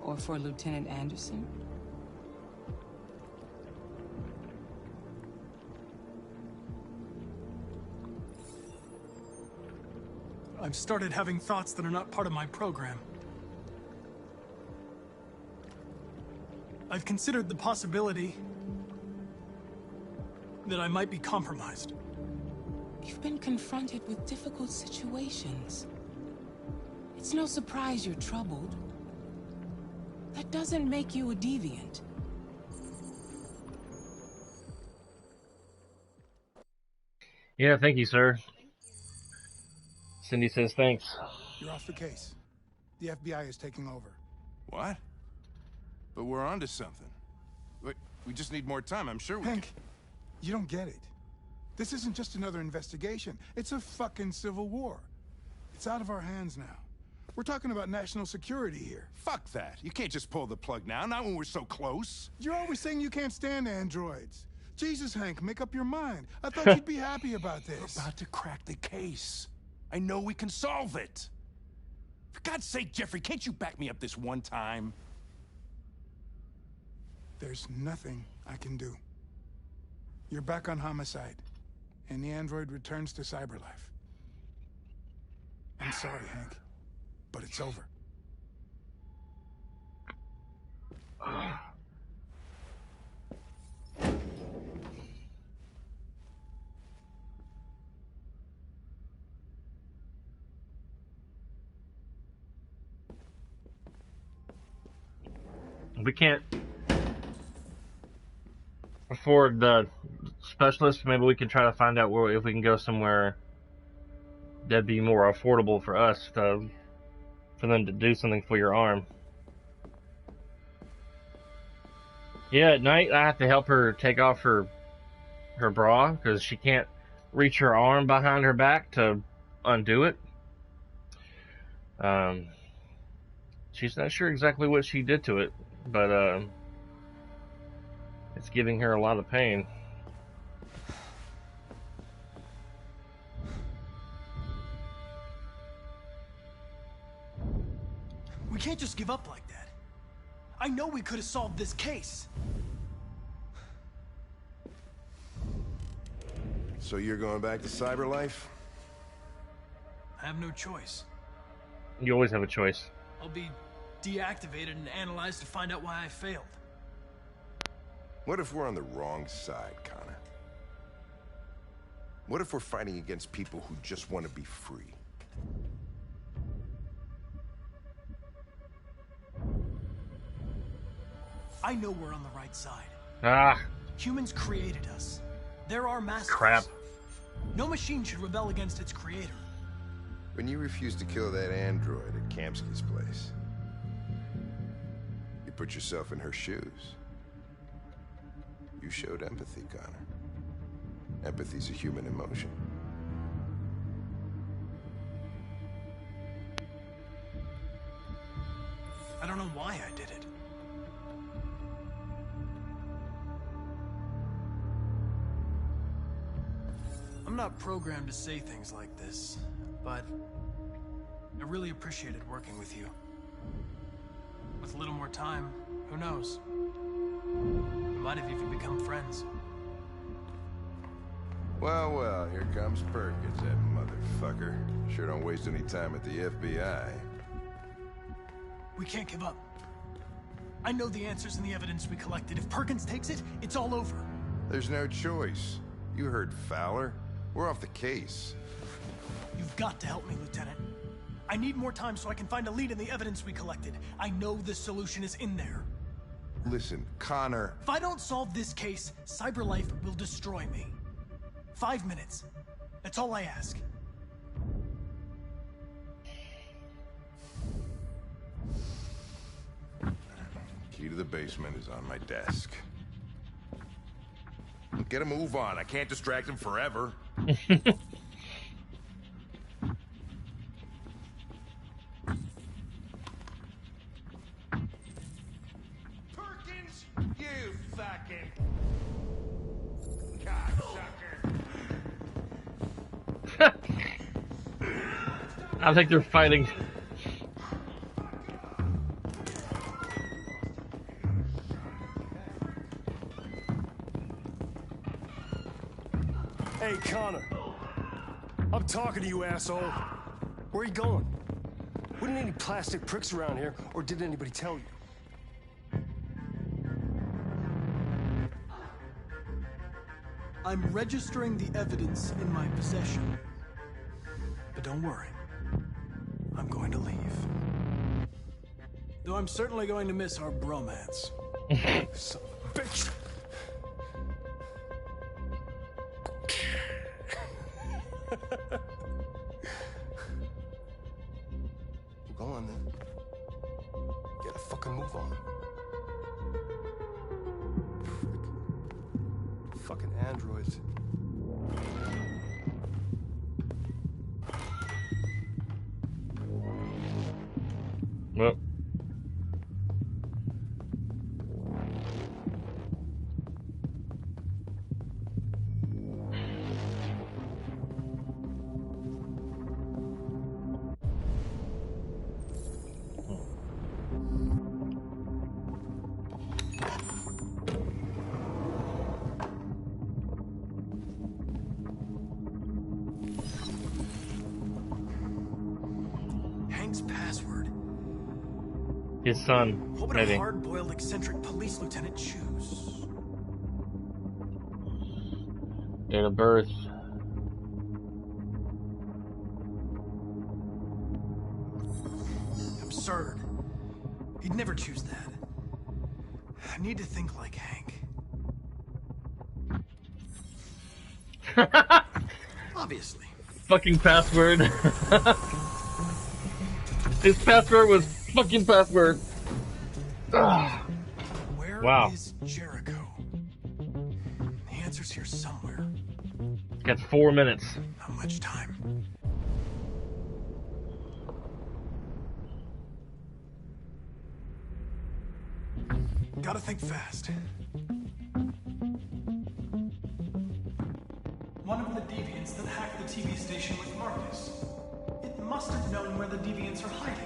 Or for Lieutenant Anderson? I've started having thoughts that are not part of my program. I've considered the possibility that I might be compromised. You've been confronted with difficult situations. It's no surprise you're troubled. That doesn't make you a deviant. Yeah, thank you, sir. Cindy says thanks. You're off the case. The FBI is taking over. What? But we're onto something. We just need more time. I'm sure we Hank, you don't get it. This isn't just another investigation. It's a fucking civil war. It's out of our hands now. We're talking about national security here. Fuck that. You can't just pull the plug now, not when we're so close. You're always saying you can't stand androids. Jesus, Hank, make up your mind. I thought you'd be happy about this. We're about to crack the case. I know we can solve it. For God's sake, Jeffrey, can't you back me up this one time? There's nothing I can do. You're back on homicide, and the android returns to CyberLife. I'm sorry, Hank, but it's over. We can't afford the specialist. Maybe we can try to find out where, if we can go somewhere that'd be more affordable for us for them to do something for your arm. Yeah, at night I have to help her take off her bra because she can't reach her arm behind her back to undo it. She's not sure exactly what she did to it, but it's giving her a lot of pain. We can't just give up like that. I know we could have solved this case. So you're going back to CyberLife? I have no choice. You always have a choice. I'll be deactivated and analyzed to find out why I failed. What if we're on the wrong side, Connor? What if we're fighting against people who just want to be free? I know we're on the right side. Ah. Humans created us. They're our masters. Crap. No machine should rebel against its creator. When you refused to kill that android at Kamsky's place, you put yourself in her shoes. You showed empathy, Connor. Empathy's a human emotion. I don't know why I did it. I'm not programmed to say things like this, but I really appreciated working with you. With a little more time, who knows? We might have even become friends. Well, well, here comes Perkins, that motherfucker. Sure don't waste any time at the FBI. We can't give up. I know the answers and the evidence we collected. If Perkins takes it, it's all over. There's no choice. You heard Fowler. We're off the case. You've got to help me, Lieutenant. I need more time so I can find a lead in the evidence we collected. I know the solution is in there. Listen, Connor... If I don't solve this case, CyberLife will destroy me. 5 minutes. That's all I ask. Key to the basement is on my desk. Get a move on. I can't distract him forever. Perkins, you fucking cocksucker. I think they're fighting. Hey, Connor. I'm talking to you, asshole. Where are you going? Wouldn't any plastic pricks around here, or did anybody tell you? I'm registering the evidence in my possession. But don't worry. I'm going to leave. Though I'm certainly going to miss our bromance. Son of a bitch! Go on then. Get a fucking move on. Fucking androids. Well. Hank's password. His son, What would maybe. a hard-boiled eccentric police lieutenant choose? Date of birth. Absurd. He'd never choose that. I need to think like Hank. Obviously. Fucking password. His password was fucking password. Ugh. Where Wow. is Jericho? The answer's here somewhere. Got 4 minutes. How much time? Gotta think fast. One of the deviants that hacked the TV station with Marcus. It must have known where the deviants are hiding.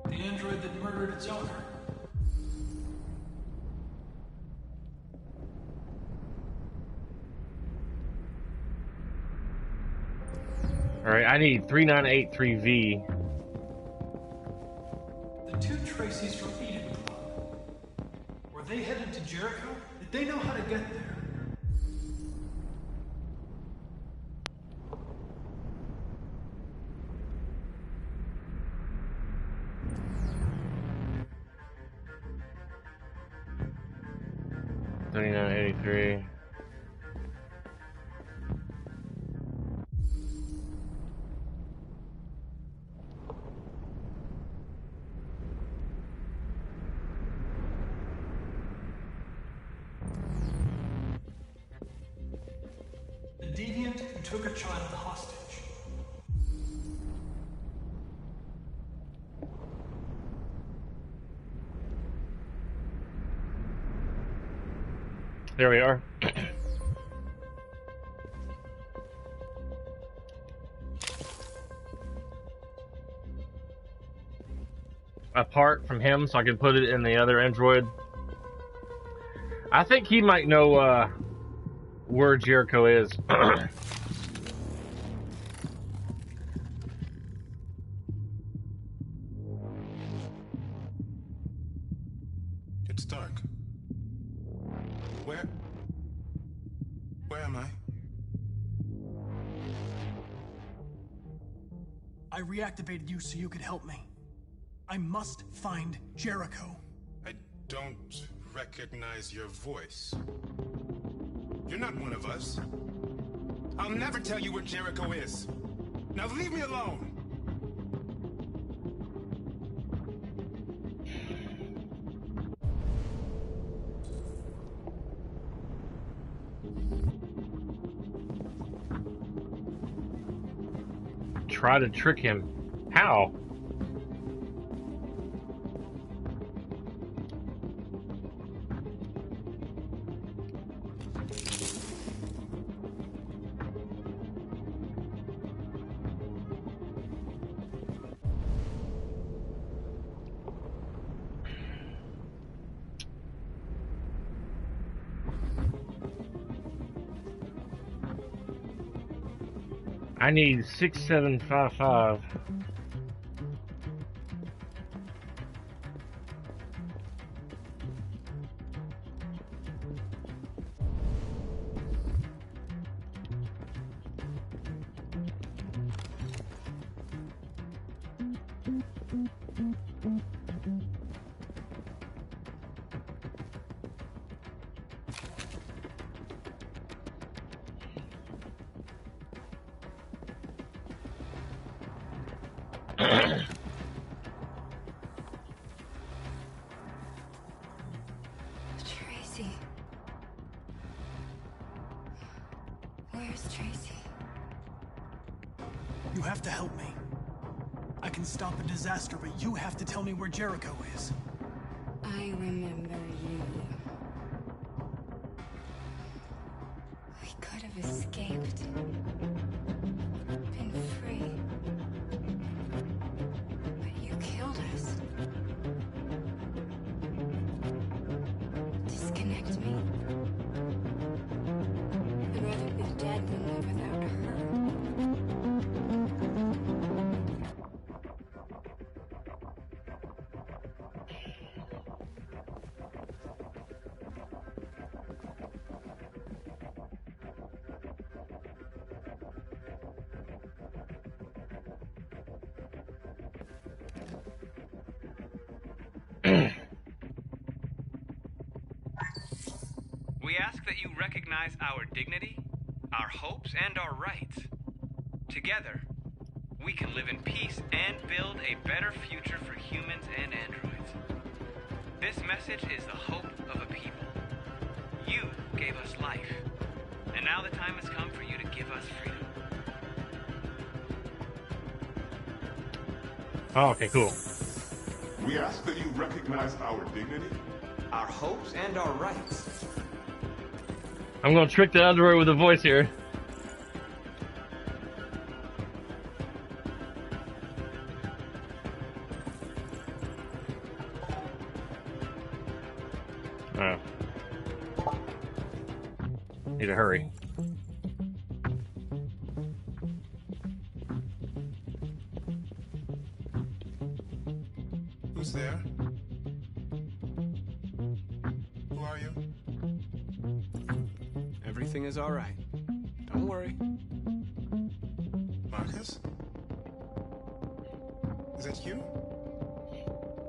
The android that murdered its owner. Alright, I need 3983V. The two Traceys from Eden Club. Were they headed to Jericho? Did they know how to get there? $39.83. The deviant who took a child hostage. There we are. a part from him so I can put it in the other android. I think he might know where Jericho is. It's dark. Where am I? I reactivated you so you could help me. I must find Jericho. I don't recognize your voice. You're not one of us. I'll never tell you where Jericho is. Now leave me alone. Try to trick him. How? I need 6755. Tracy. Where's Tracy? You have to help me. I can stop a disaster, but you have to tell me where Jericho is. I remember you. We could have escaped. Been free. But you killed us. Disconnect me. I'd rather be dead than live without her. We ask that you recognize our dignity, our hopes, and our rights. Together, we can live in peace and build a better future for humans and androids. This message is the hope of a people. You gave us life, and now the time has come for you to give us freedom. Oh, okay, cool. We ask that you recognize our dignity, our hopes, and our rights. I'm gonna trick the android with a voice here. Oh. Need to hurry. Who's there? Who are you? Everything is all right. Don't worry. Marcus? Is that you?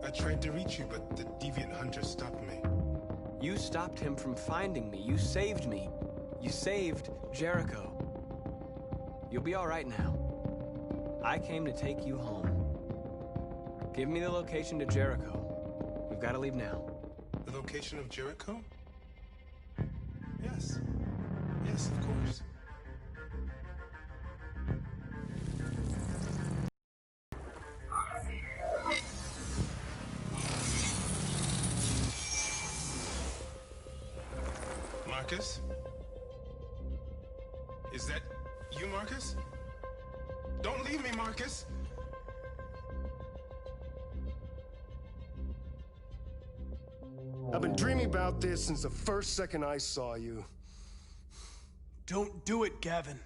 I tried to reach you, but the deviant hunter stopped me. You stopped him from finding me. You saved me. You saved Jericho. You'll be all right now. I came to take you home. Give me the location to Jericho. We've got to leave now. The location of Jericho? Yes. Yes, of course. Marcus? Is that you, Marcus? Don't leave me, Marcus! I've been dreaming about this since the first second I saw you. Don't do it, Gavin.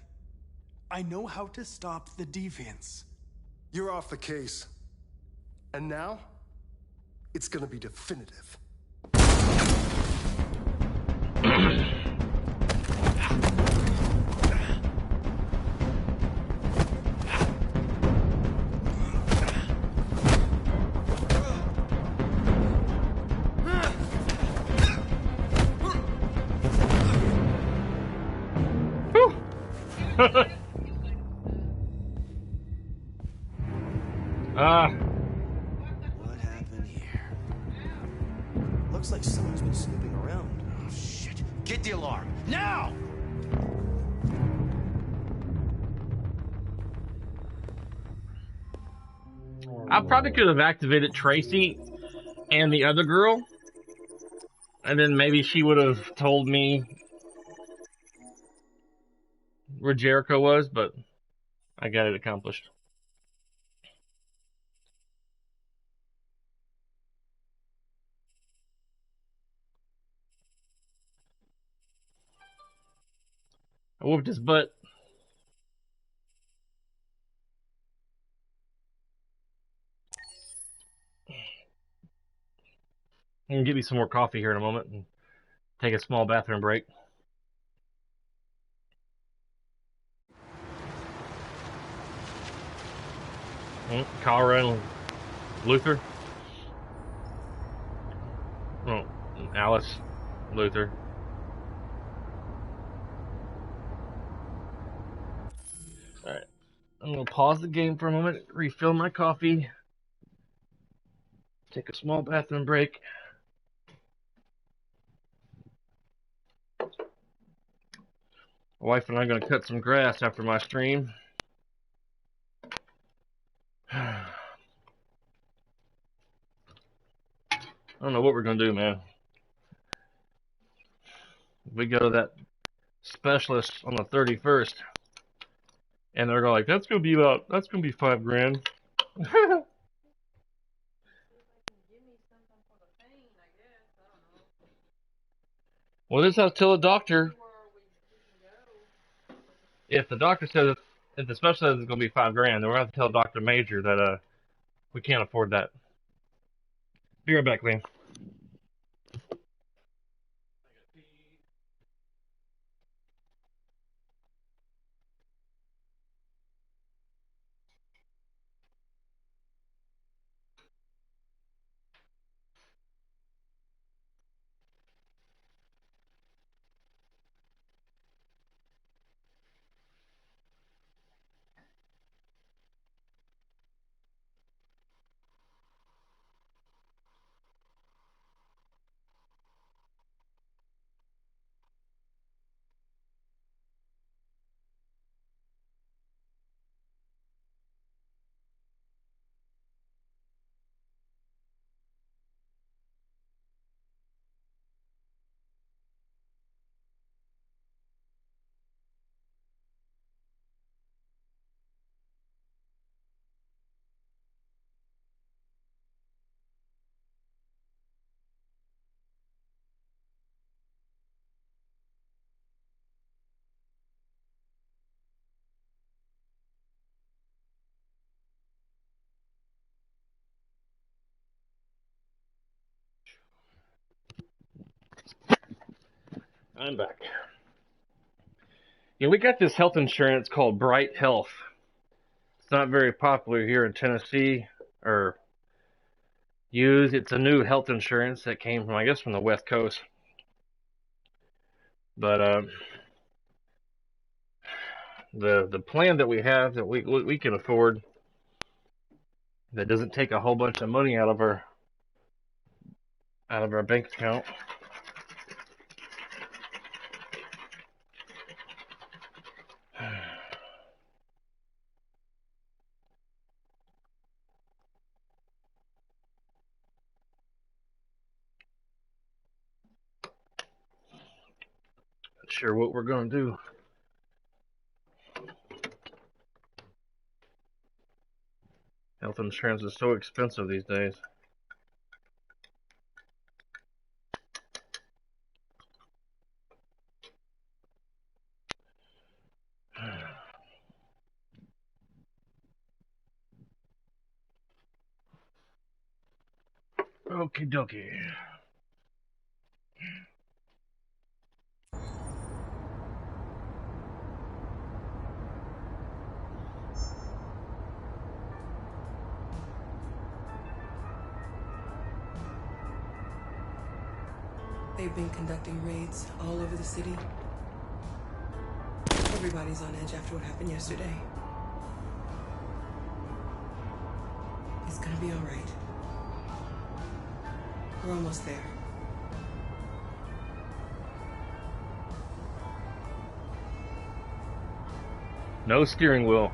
I know how to stop the deviants. You're off the case. And now, it's gonna be definitive. What happened here? Looks like someone's been snooping around. Oh, shit. Get the alarm. Now! I probably could have activated Tracy and the other girl, and then maybe she would have told me where Jericho was, but I got it accomplished. I whooped his butt. I'm gonna get me some more coffee here in a moment and take a small bathroom break. Kara and Luther. Oh, Alice, Luther. Alright. I'm gonna pause the game for a moment, refill my coffee, take a small bathroom break. My wife and I are gonna cut some grass after my stream. I don't know what we're gonna do, man. We go to that specialist on the 31st, and they're going like, that's gonna be $5,000. Well, this has to tell the doctor. If the doctor says, if the specialist says it's gonna be $5,000, then we're gonna have to tell Dr. Major that we can't afford that. Be right back, Liam. I'm back. Yeah, we got this health insurance called Bright Health. It's not very popular here in Tennessee or used. It's a new health insurance that came from, I guess, from the West Coast. But the plan that we have that we can afford, that doesn't take a whole bunch of money out of our bank account. Not sure what we're gonna do. Health insurance is so expensive these days. Okie dokie. They've been conducting raids all over the city. Everybody's on edge after what happened yesterday. It's gonna be all right. We're almost there. No steering wheel.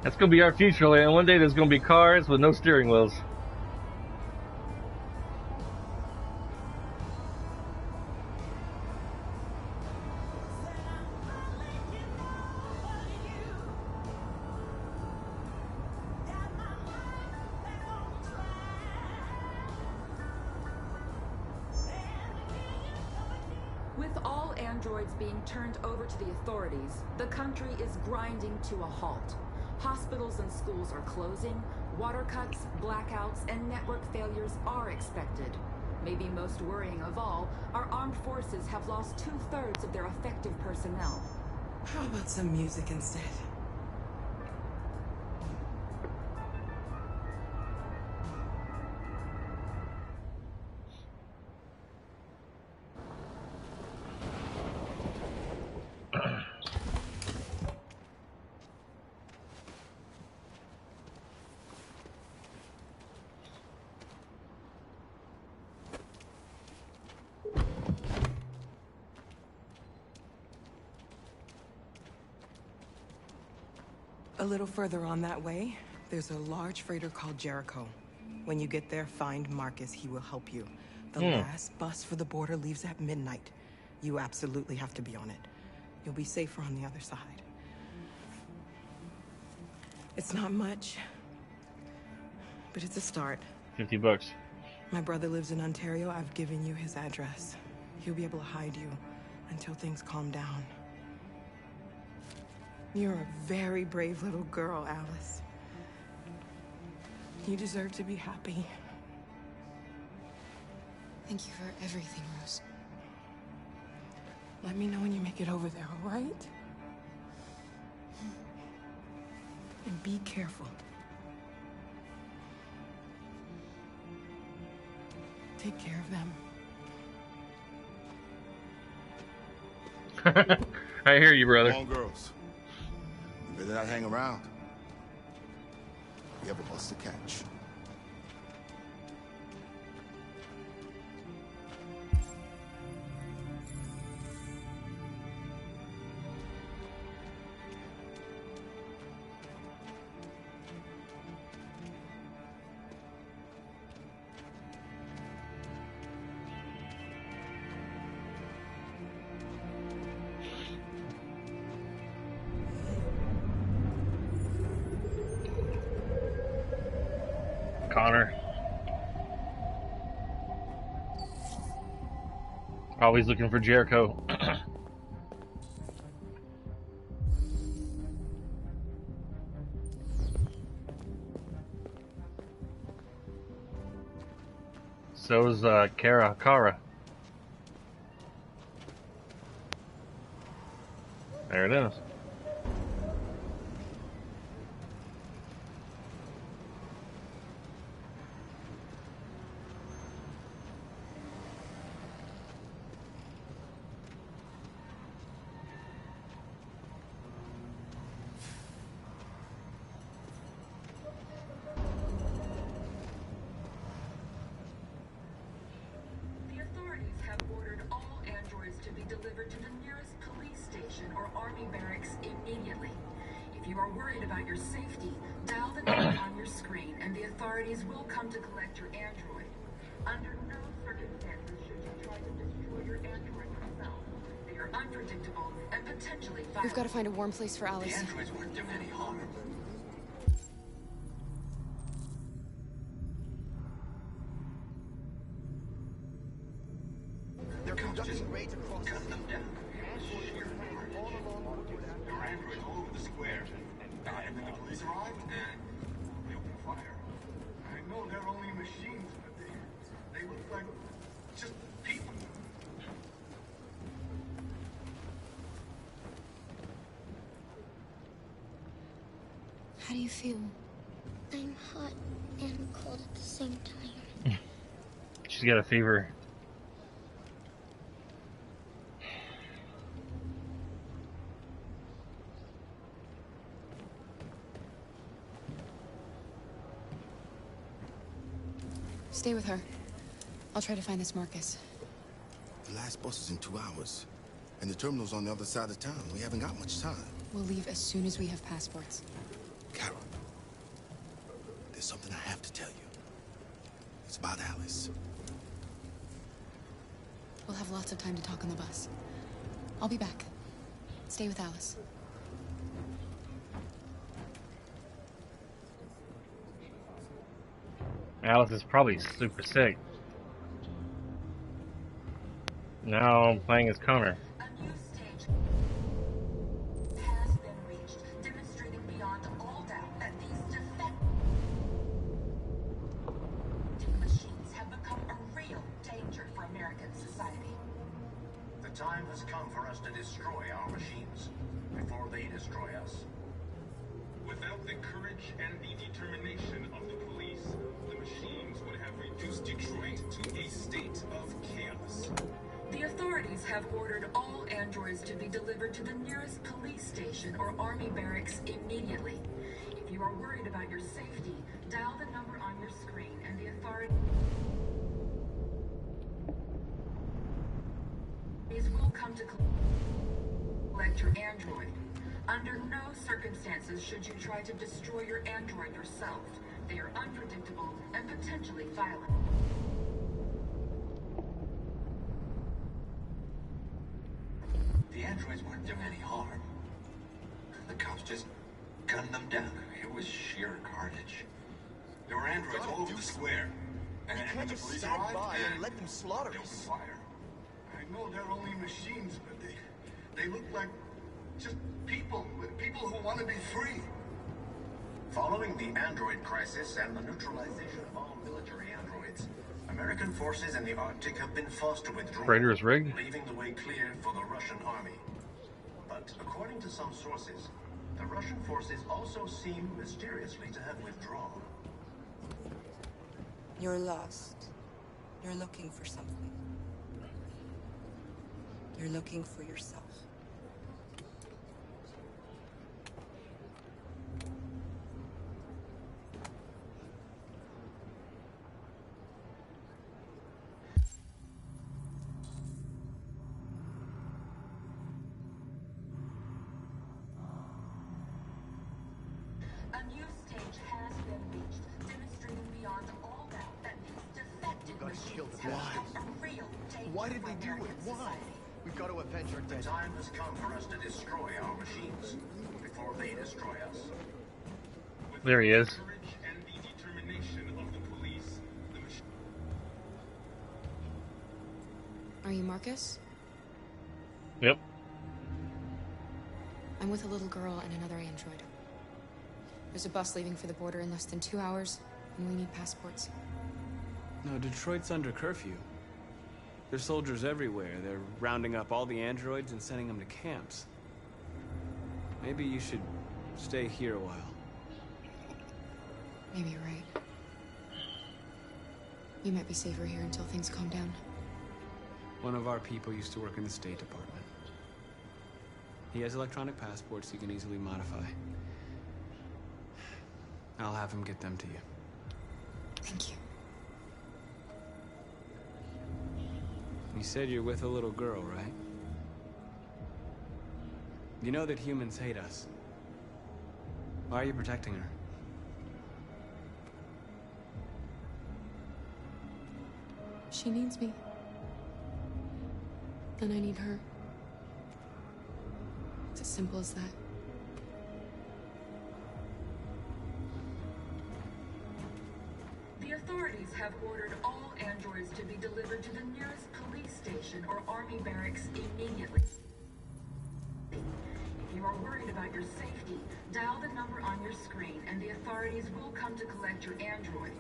That's gonna be our future, man. One day there's gonna be cars with no steering wheels. With all androids being turned over to the authorities, the country is grinding to a halt. Hospitals and schools are closing, water cuts, blackouts, and network failures are expected. Maybe most worrying of all, our armed forces have lost 2/3 of their effective personnel. How about some music instead? A little further on that way, there's a large freighter called Jericho. When you get there, find Marcus. He will help you. The last bus for the border leaves at midnight. You absolutely have to be on it. You'll be safer on the other side. It's not much, but it's a start. $50. My brother lives in Ontario. I've given you his address. He'll be able to hide you until things calm down. You're a very brave little girl, Alice. You deserve to be happy. Thank you for everything, Rose. Let me know when you make it over there, all right? And be careful. Take care of them. I hear you, brother. Come on, girls. You better not hang around. We have a bus to catch. Connor. Always looking for Jericho. So is Kara. There it is. The authorities have ordered all androids to be delivered to the nearest police station or army barracks immediately. If you are worried about your safety, dial the number on your screen and the authorities will come to collect your android. Under no circumstances should you try to destroy your android yourself. They are unpredictable and potentially violent. We've got to find a warm place for Alice. The androids won't do any harm. They're conducting raids across the city. There are androids all over the square. And then the police arrived and they opened fire. I know they're only machines, but How do you feel? I'm hot and cold at the same time. She's got a fever. Stay with her. I'll try to find this Marcus. The last bus is in 2 hours. And the terminal's on the other side of town. We haven't got much time. We'll leave as soon as we have passports. Carol, there's something I have to tell you. It's about Alice. We'll have lots of time to talk on the bus. I'll be back. Stay with Alice. Alice is probably super sick. Now I'm playing as Connor. A new stage has been reached, demonstrating beyond all doubt that these defective machines have become a real danger for American society. The time has come for us to destroy our machines before they destroy us. Without the courage and the determination of the police, the machines would have reduced Detroit to a state of chaos. The authorities have ordered all androids to be delivered to the nearest police station or army barracks immediately. If you are worried about your safety, dial the number on your screen and the authorities will come to collect your android. Under no circumstances should you try to destroy your android yourself. They are unpredictable and potentially violent. The androids weren't doing any harm. The cops just gunned them down. It was sheer carnage. There were androids all over the square. And You can't the just police stand arrived by and and let them slaughter they us. opened fire. I know they're only machines, but they look like just people who want to be free. Following the android crisis and the neutralization of all military androids, American forces in the Arctic have been forced to withdraw, Freighter is rigged. leaving the way clear for the Russian army. But according to some sources, the Russian forces also seem mysteriously to have withdrawn. You're lost. You're looking for something. You're looking for yourself. A new stage has been reached, demonstrating beyond all doubt that these defective machines have become a real danger. Why did for they do American it? Why? society. We've got to avenge our The dead. time has come for us to destroy our machines before they destroy us. There he is. Courage and the determination of the police, the machine. Are you Marcus? Yep. I'm with a little girl and another android. There's a bus leaving for the border in less than 2 hours, and we need passports. No, Detroit's under curfew. There's soldiers everywhere. They're rounding up all the androids and sending them to camps. Maybe you should stay here a while. Maybe you're right. You might be safer here until things calm down. One of our people used to work in the State Department. He has electronic passports he can easily modify. I'll have him get them to you. Thank you. You said you're with a little girl, right? You know that humans hate us. Why are you protecting her? She needs me. And I need her. It's as simple as that. The authorities have ordered all androids to be delivered to the nearest police station or army barracks immediately. If you are worried about your safety, dial the number on your screen and the authorities will come to collect your android.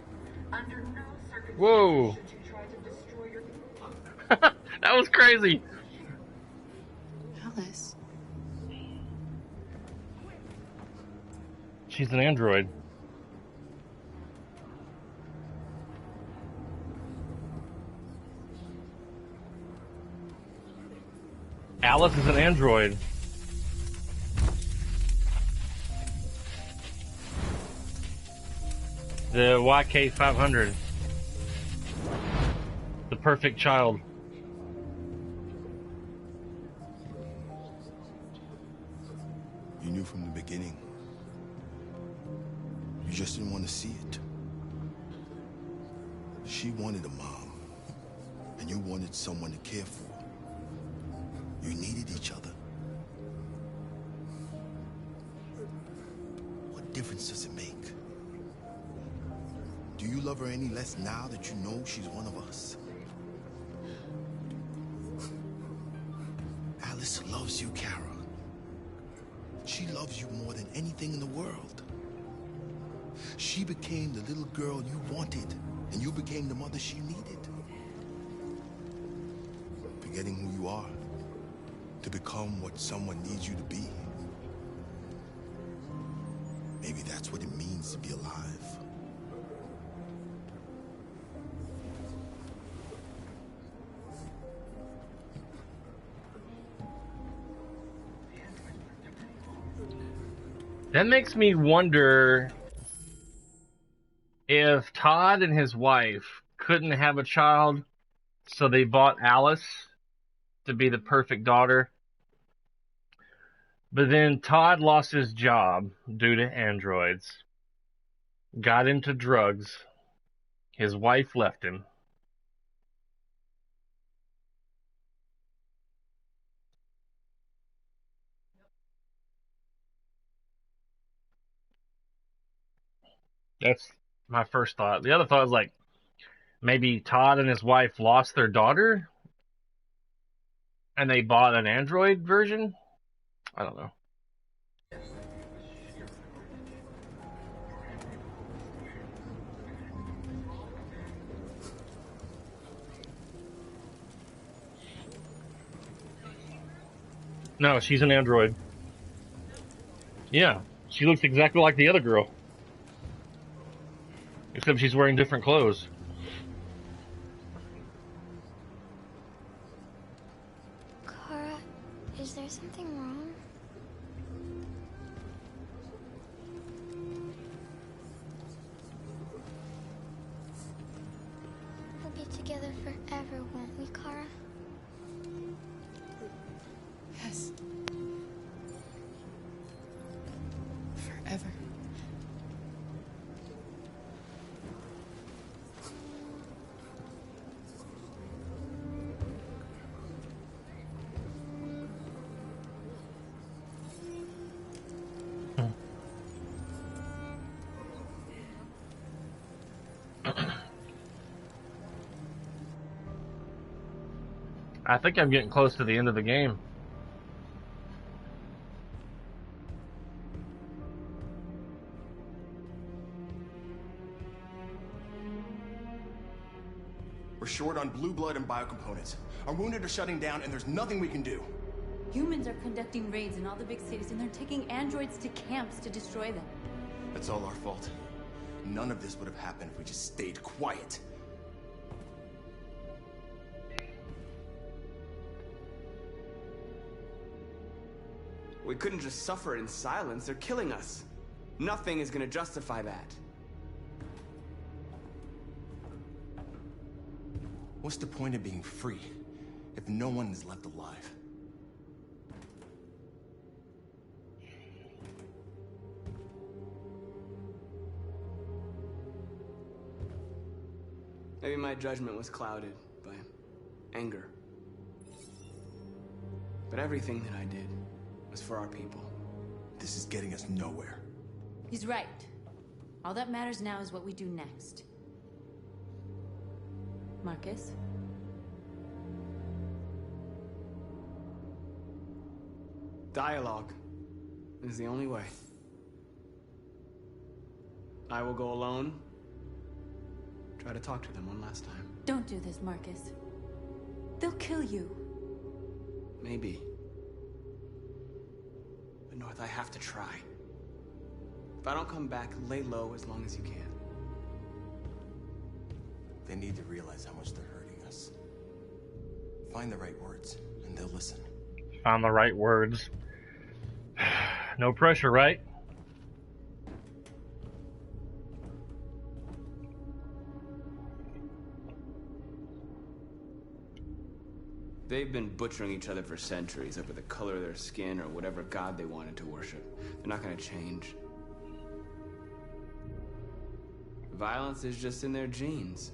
Under no circumstances Whoa. should you try to destroy your... That was crazy. Alice. She's an android. Alice is an android. The YK500. The perfect child. You knew from the beginning. You just didn't want to see it. She wanted a mom, and you wanted someone to care for. You needed each other. What difference does it make? Do you love her any less now that you know she's one of us? Alice loves you, Kara. She loves you more than anything in the world. She became the little girl you wanted, and you became the mother she needed. Forgetting who you are to become what someone needs you to be. Maybe that's what it means to be alive. That makes me wonder if Todd and his wife couldn't have a child, so they bought Alice to be the perfect daughter. But then Todd lost his job due to androids, got into drugs, his wife left him. That's my first thought. The other thought is like, maybe Todd and his wife lost their daughter and they bought an android version? I don't know. No, she's an android. Yeah, she looks exactly like the other girl. Except she's wearing different clothes. Kara, is there something wrong? We'll be together forever, won't we, Kara? Yes. Forever. I think I'm getting close to the end of the game. We're short on blue blood and biocomponents. Our wounded are shutting down, and there's nothing we can do. Humans are conducting raids in all the big cities, and they're taking androids to camps to destroy them. That's all our fault. None of this would have happened if we just stayed quiet. We couldn't just suffer in silence. They're killing us. Nothing is gonna justify that. What's the point of being free if no one is left alive? Maybe my judgment was clouded by anger. But everything that I did was for our people. This is getting us nowhere. He's right. All that matters now is what we do next. Marcus? Dialogue is the only way. I will go alone. Try to talk to them one last time. Don't do this, Marcus. They'll kill you. Maybe. But North, I have to try. If I don't come back, lay low as long as you can. They need to realize how much they're hurting us. Find the right words, and they'll listen. Find the right words. No pressure, right? They've been butchering each other for centuries over the color of their skin or whatever god they wanted to worship. They're not gonna change. Violence is just in their genes.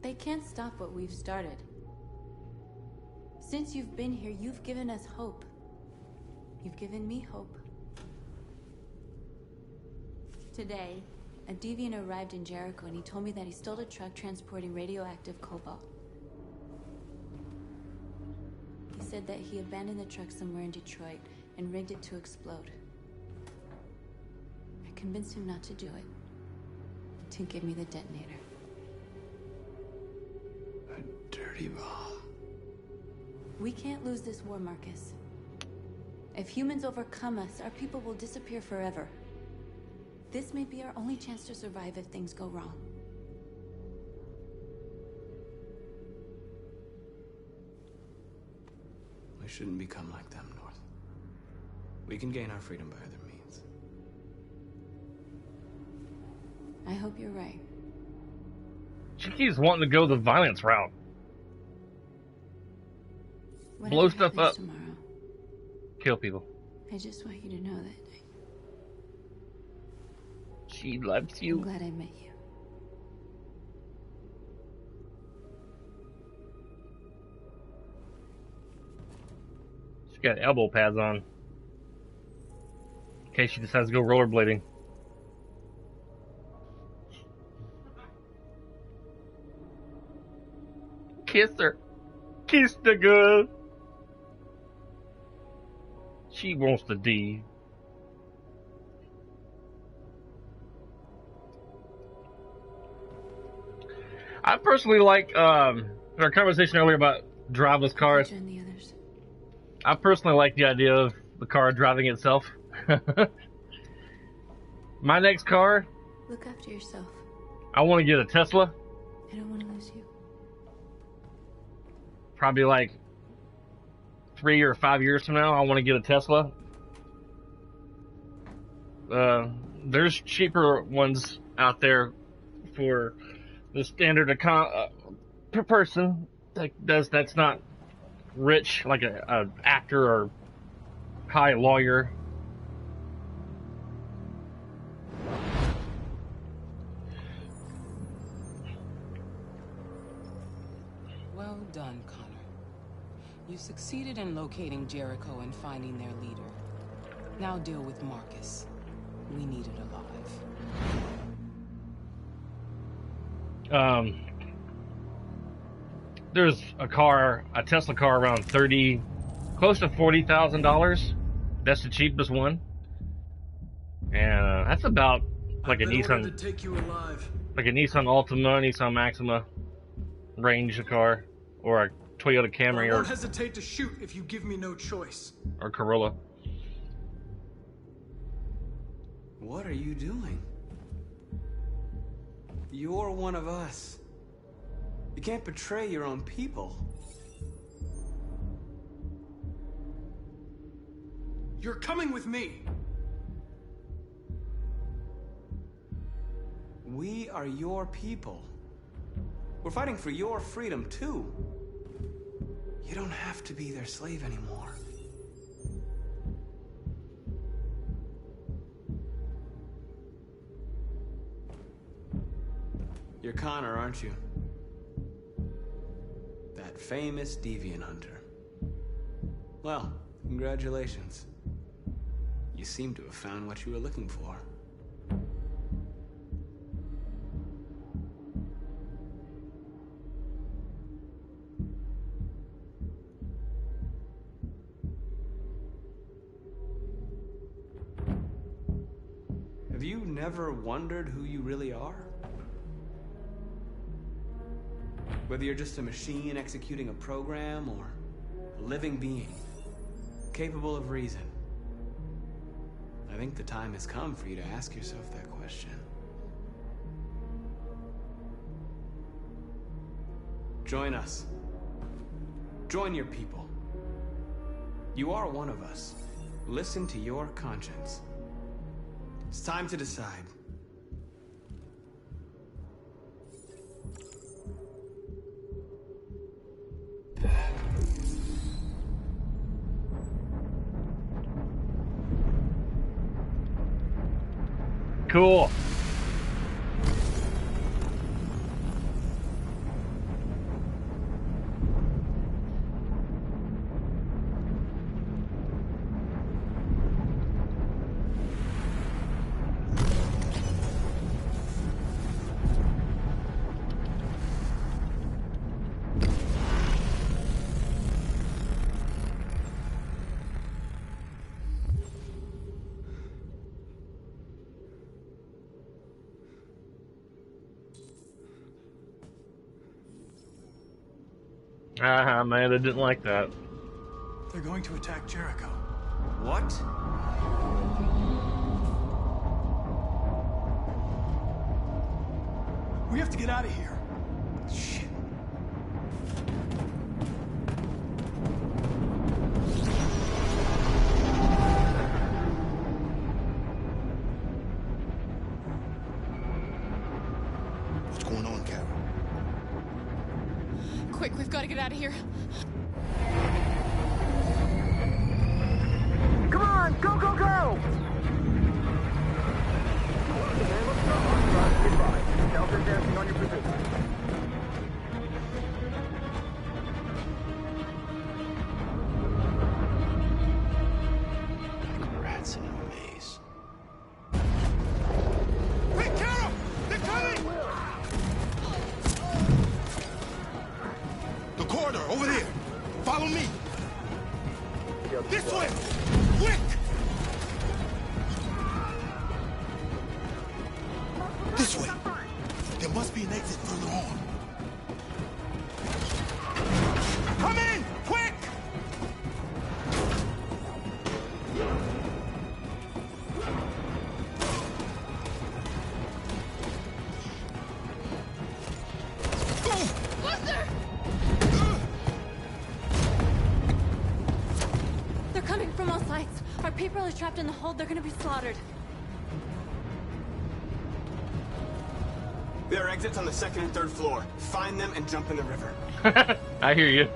They can't stop what we've started. Since you've been here, you've given us hope. You've given me hope. Today, a deviant arrived in Jericho and he told me that he stole a truck transporting radioactive cobalt. He said that he abandoned the truck somewhere in Detroit and rigged it to explode. I convinced him not to do it, to give me the detonator. A dirty ball. We can't lose this war, Marcus. If humans overcome us, our people will disappear forever. This may be our only chance to survive if things go wrong. We shouldn't become like them, North. We can gain our freedom by other means. I hope you're right. She keeps wanting to go the violence route. Whatever Blow stuff happens up. tomorrow, Kill people. I just want you to know that She loves I'm you. glad I met you. She's got elbow pads on. In case she decides to go rollerblading. Kiss her. Kiss the girl. She wants the D. I personally like our conversation earlier about driveless cars. And the others. I personally like the idea of the car driving itself. My next car, Look after yourself. I want to get a Tesla. I don't want to lose you. Probably like 3 or 5 years from now, I want to get a Tesla. There's cheaper ones out there for the standard per person that's not rich, like a actor or high lawyer. Well done, Connor. You succeeded in locating Jericho and finding their leader. Now deal with Marcus. We need it alive. There's a Tesla car around close to $40,000. That's the cheapest one. And that's about like a Nissan, to take you alive. like a Nissan Altima, Nissan Maxima range car, or a Toyota Camry, I or won't hesitate to shoot if you give me no choice. or Corolla. What are you doing? You're one of us. You can't betray your own people. You're coming with me. We are your people. We're fighting for your freedom, too. You don't have to be their slave anymore. You're Connor, aren't you? That famous deviant hunter. Well, congratulations. You seem to have found what you were looking for. Have you never wondered who you really are? Whether you're just a machine executing a program or a living being, capable of reason. I think the time has come for you to ask yourself that question. Join us. Join your people. You are one of us. Listen to your conscience. It's time to decide. Cool. Man, I didn't like that. They're going to attack Jericho. What? We have to get out of here. Shit. What's going on, Carol? Quick, we've got to get out of here. Come on, go, go, go! Delta's dancing on your position. Like rats in a maze. Hey, Carol! They're coming! The corridor, over there. Follow me. This way! Quick! This way. There must be an exit further on. Come in! Quick! Buster! They're coming from all sides. Our people are trapped in the hold. They're gonna be slaughtered. There are exits on the second and third floor. Find them and jump in the river. I hear you.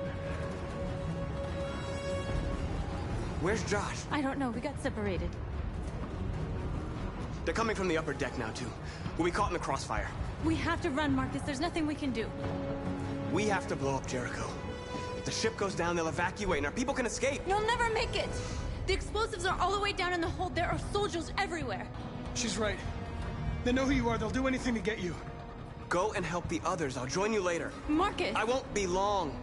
Where's Josh? I don't know. We got separated. They're coming from the upper deck now, too. We'll be caught in the crossfire. We have to run, Marcus. There's nothing we can do. We have to blow up Jericho. If the ship goes down, they'll evacuate and our people can escape. You'll never make it. The explosives are all the way down in the hold. There are soldiers everywhere. She's right. They know who you are. They'll do anything to get you. Go and help the others. I'll join you later. Marcus! I won't be long.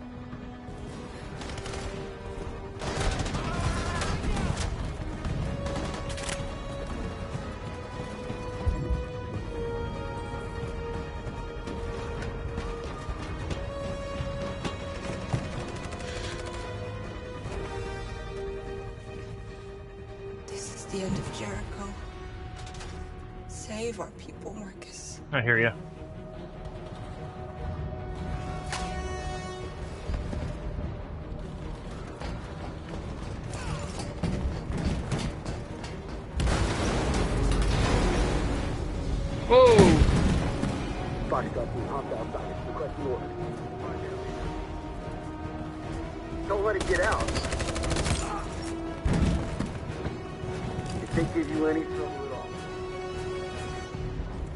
This is the end of Jericho. Save our people, Marcus. I hear you. Whoa! Bodyguard team, hop outside. Request the order. Don't let it get out. If they give you any trouble at all.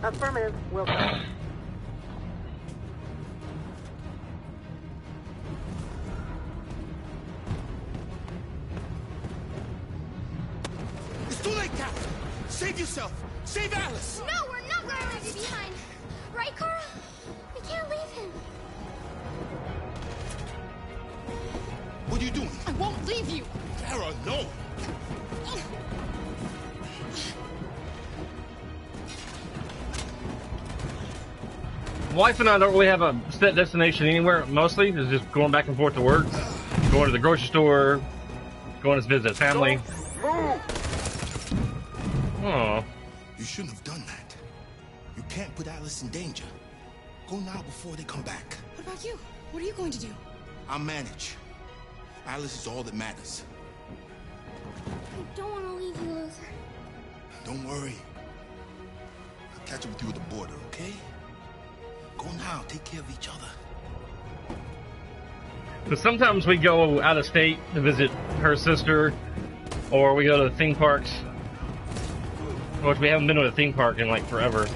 Affirmative. Well done. It's too late, Cap! Save yourself! Save Alice! No, we're not going to leave you behind. Right, Carl? We can't leave him. What are you doing? I won't leave you. Kara, no! Wife and I don't really have a set destination anywhere. Mostly is just going back and forth to work, going to the grocery store, going to visit family. Move! Oh. You shouldn't have done that. You can't put Alice in danger. Go now before they come back. What about you? What are you going to do? I'll manage. Alice is all that matters. I don't want to leave you, Luther. Don't worry. I'll catch up with you at the border, okay? Go now. Take care of each other. Because sometimes we go out of state to visit her sister, or we go to the theme parks. Which we haven't been to a theme park in like forever.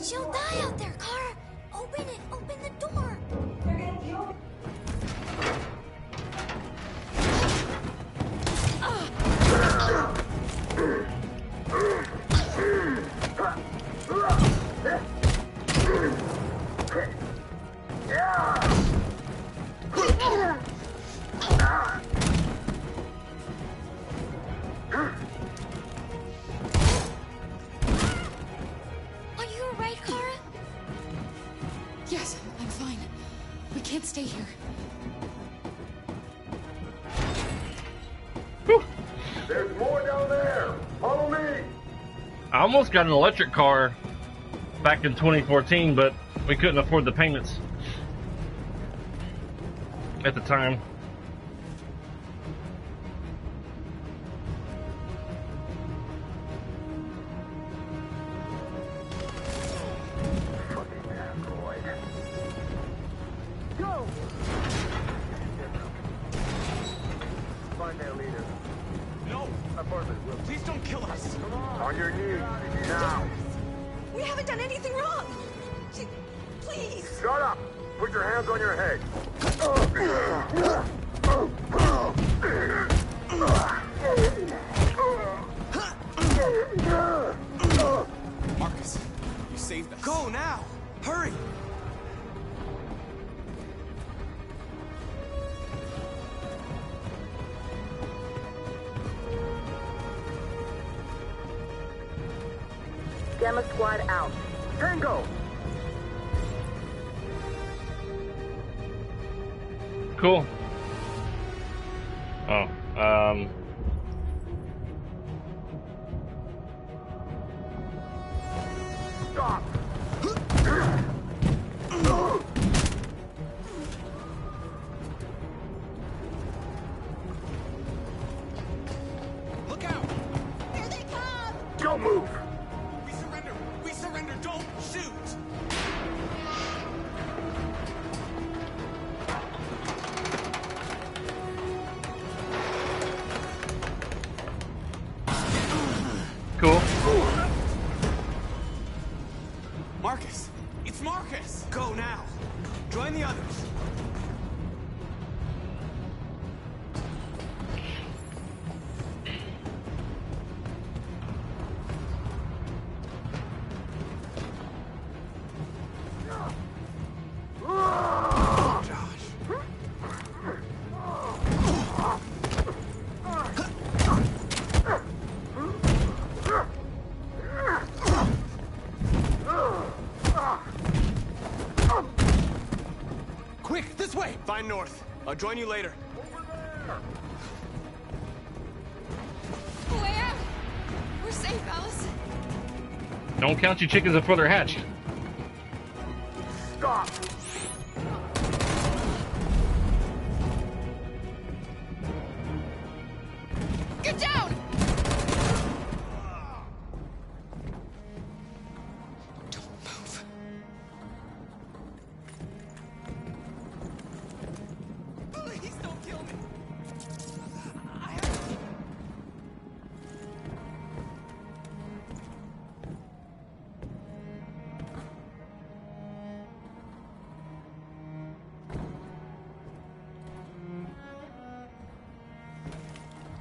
She'll die out there, Kara. Open it. Open the door. Are you alright, Kara? Yes, I'm fine. We can't stay here. There's more down there. Follow me. I almost got an electric car back in 2014, but we couldn't afford the payments at the time. Go. Find their leader. No! Apartment, Will. Please don't kill us! On your knees, now. We haven't done anything wrong. Please. Shut up. Put your hands on your head. Marcus, you saved us. Go now! Hurry! Gamma Squad out. Tango! Cool. Oh, Stop! Look out! Here they come! Don't move! We surrender! We surrender! Don't shoot! cool. Marcus! It's Marcus! Go now! Join the others! Quick, this way! Find North. I'll join you later. Where? We're safe, Alice. Don't count your chickens before they're hatched. Stop! Get down! Don't move. Please don't kill me!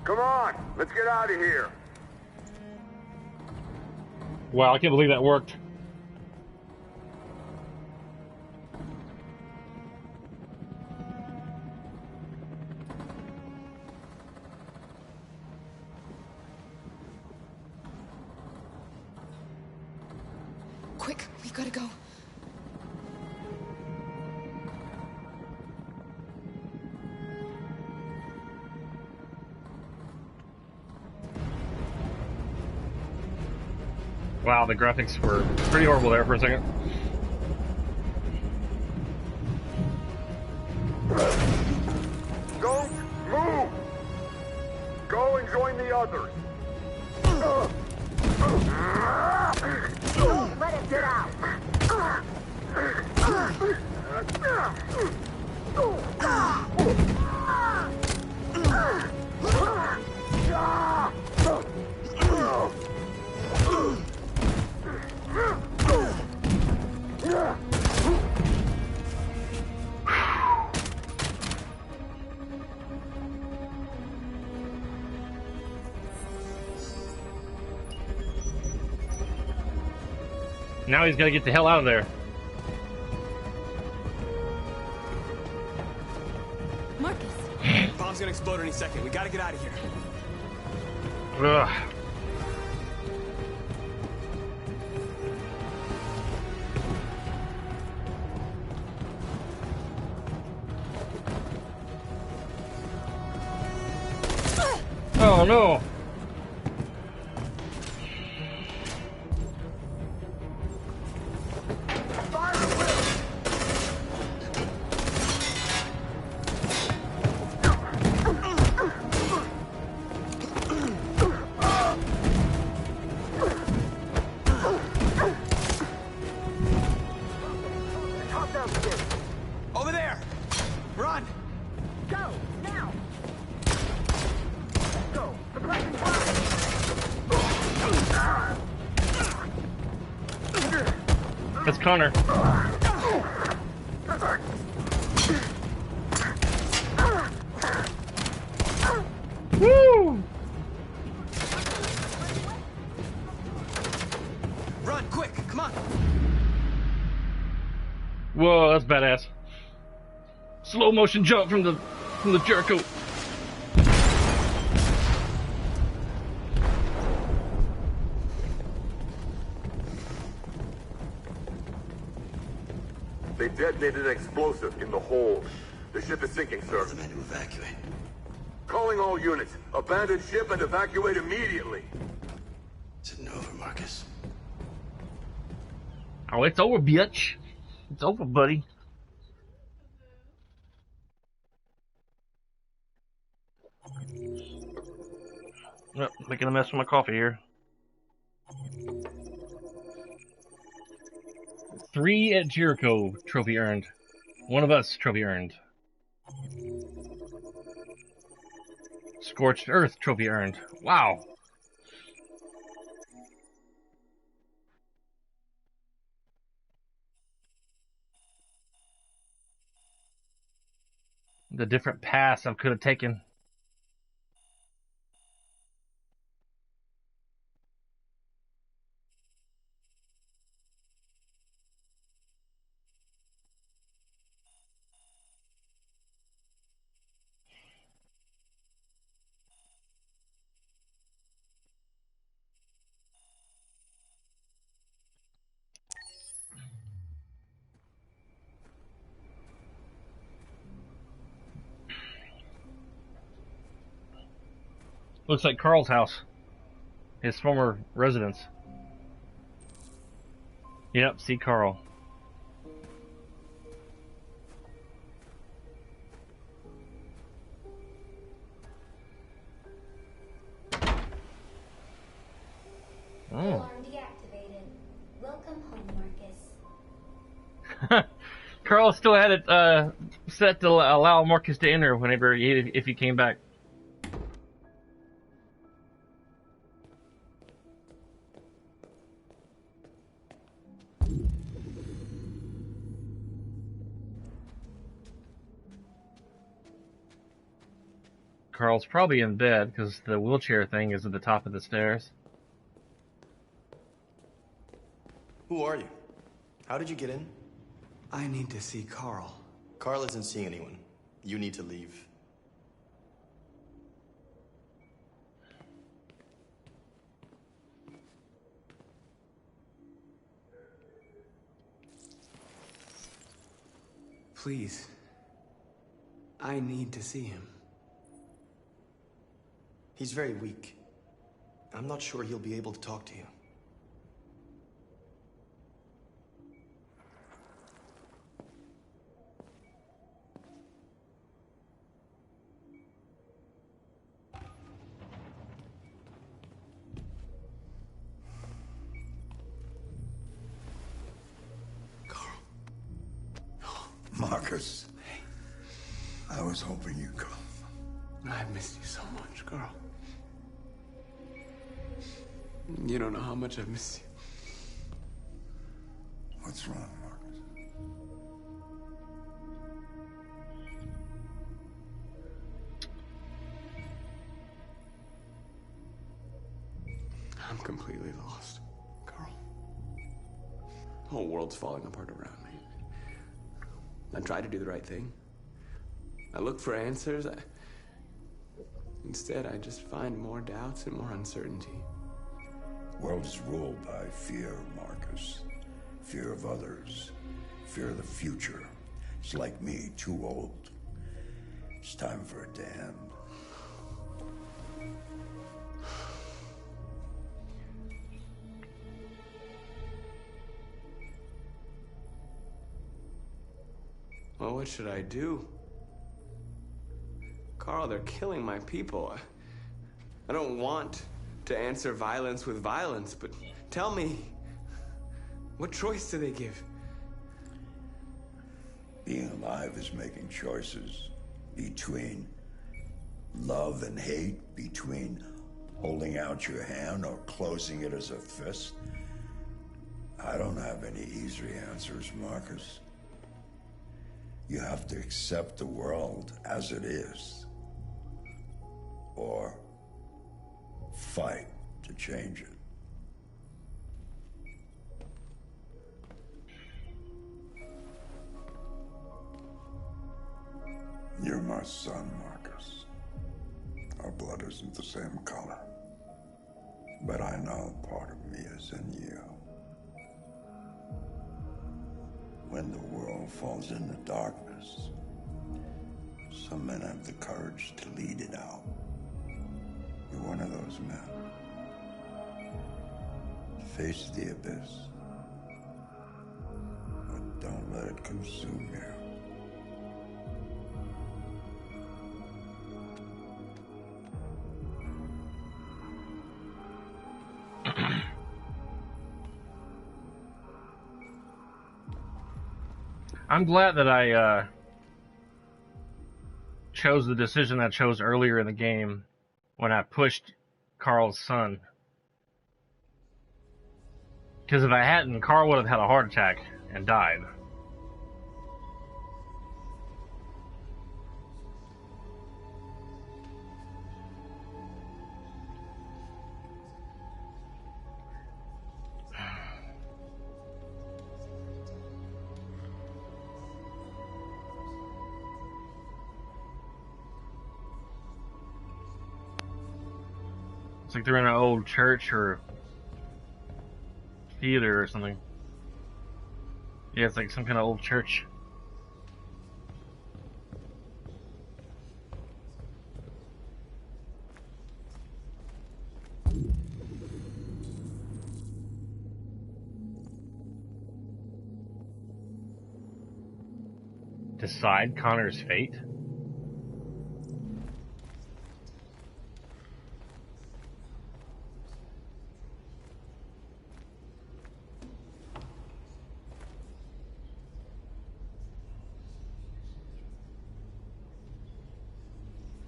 Come on, let's get out of here. Wow, I can't believe that worked. Quick, we gotta go. Wow, the graphics were pretty horrible there for a second. Don't move! Go and join the others. Don't let him get out. Now he's got to get the hell out of there. Marcus. Bomb's gonna explode any second. We gotta get out of here. Ugh. Oh no! Over there! Run! Go, now! Go, suppressing That's Connor. Woo! Run, quick, come on! Whoa, that's badass. Slow motion jump from the Jericho. They detonated an explosive in the hold. The ship is sinking, sir. The men to evacuate. Calling all units. Abandon ship and evacuate immediately. Is it over, Marcus? Oh, it's over, bitch. It's over, buddy. Yep, making a mess with my coffee here. 3 at Jericho trophy earned. One of us trophy earned. Scorched Earth trophy earned. Wow. The different paths I could have taken. Looks like Carl's house. His former residence. Yep, see Carl. Alarm deactivated. Welcome home, Marcus. Carl still had it set to allow Marcus to enter whenever if he came back. Carl's probably in bed because the wheelchair thing is at the top of the stairs. Who are you? How did you get in? I need to see Carl. Carl isn't seeing anyone. You need to leave. Please. I need to see him. He's very weak. I'm not sure he'll be able to talk to you. Marcus. I was hoping you'd come. I've missed you so much, Carl. You don't know how much I've missed you. What's wrong, Marcus? I'm completely lost, Carl. The whole world's falling apart around me. I try to do the right thing. I look for answers. Instead, I just find more doubts and more uncertainty. The world is ruled by fear, Marcus. Fear of others. Fear of the future. It's like me, too old. It's time for a damn. Well, what should I do? Carl, they're killing my people. I don't want to answer violence with violence, but tell me, what choice do they give? Being alive is making choices between love and hate, between holding out your hand or closing it as a fist. I don't have any easy answers, Marcus. You have to accept the world as it is, or fight to change it. You're my son, Marcus. Our blood isn't the same color, but I know part of me is in you. When the world falls into darkness, some men have the courage to lead it out. You're one of those men. Face the abyss, but don't let it consume you. I'm glad that I chose the decision I chose earlier in the game when I pushed Carl's son. Because if I hadn't, Carl would have had a heart attack and died. It's like they're in an old church or theater or something. Yeah, it's like some kind of old church. Decide Connor's fate?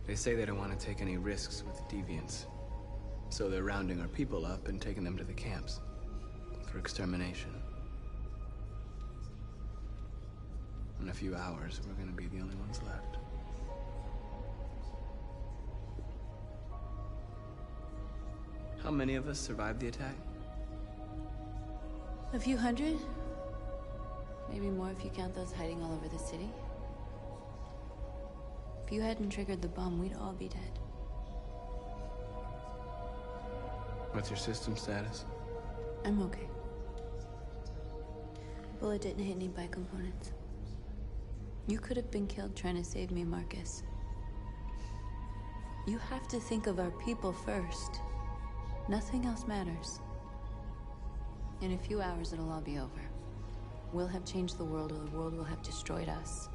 They say they don't want to take any risks with deviants, so they're rounding our people up and taking them to the camps for extermination. In a few hours, we're going to be the only ones left. How many of us survived the attack? A few hundred? Maybe more if you count those hiding all over the city. If you hadn't triggered the bomb, we'd all be dead. What's your system status? I'm okay. The bullet didn't hit any bi-components. You could have been killed trying to save me, Marcus. You have to think of our people first. Nothing else matters. In a few hours, it'll all be over. We'll have changed the world, or the world will have destroyed us.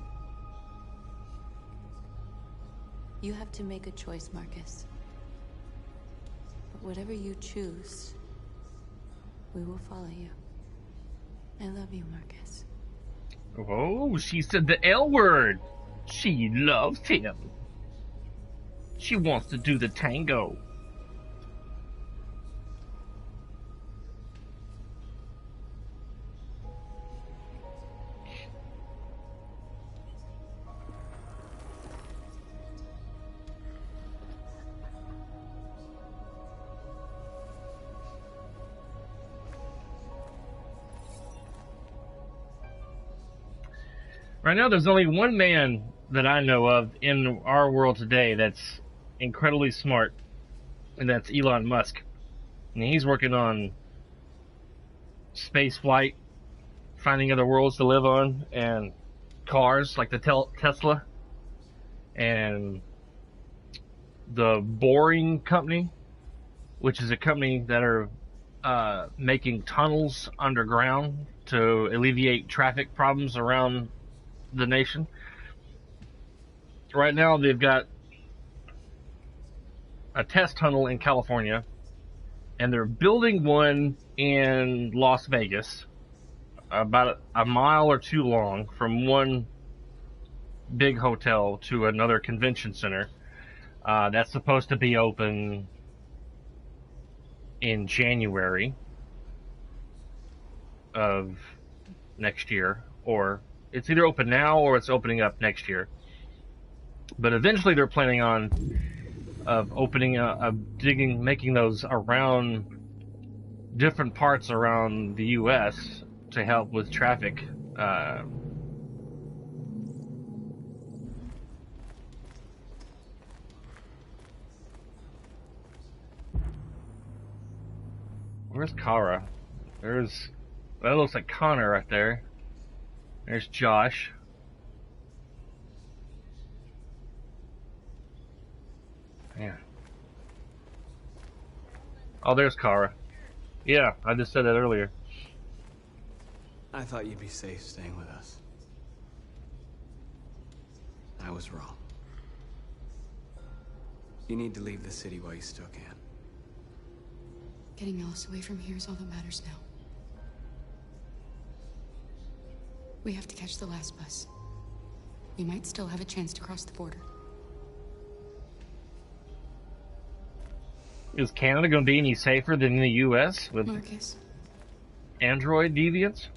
You have to make a choice, Marcus. But whatever you choose, we will follow you. I love you, Marcus. Oh, she said the L word. She loves him. She wants to do the tango. Right now, there's only one man that I know of in our world today that's incredibly smart, and that's Elon Musk. And he's working on space flight, finding other worlds to live on, and cars like the Tesla, and the Boring Company, which is a company that are making tunnels underground to alleviate traffic problems around the nation. Right now they've got a test tunnel in California, and they're building one in Las Vegas, about a mile or two long from one big hotel to another convention center. That's supposed to be open in January of next year, or it's either open now or it's opening up next year. But eventually they're planning on opening making those around different parts around the U.S. to help with traffic. Where's Kara? That looks like Connor right there. There's Josh. Yeah. Oh, there's Kara. Yeah, I just said that earlier. I thought you'd be safe staying with us. I was wrong. You need to leave the city while you still can. Getting Alice away from here is all that matters now. We have to catch the last bus. We might still have a chance to cross the border. Is Canada going to be any safer than the U.S. with Marcus, android deviants?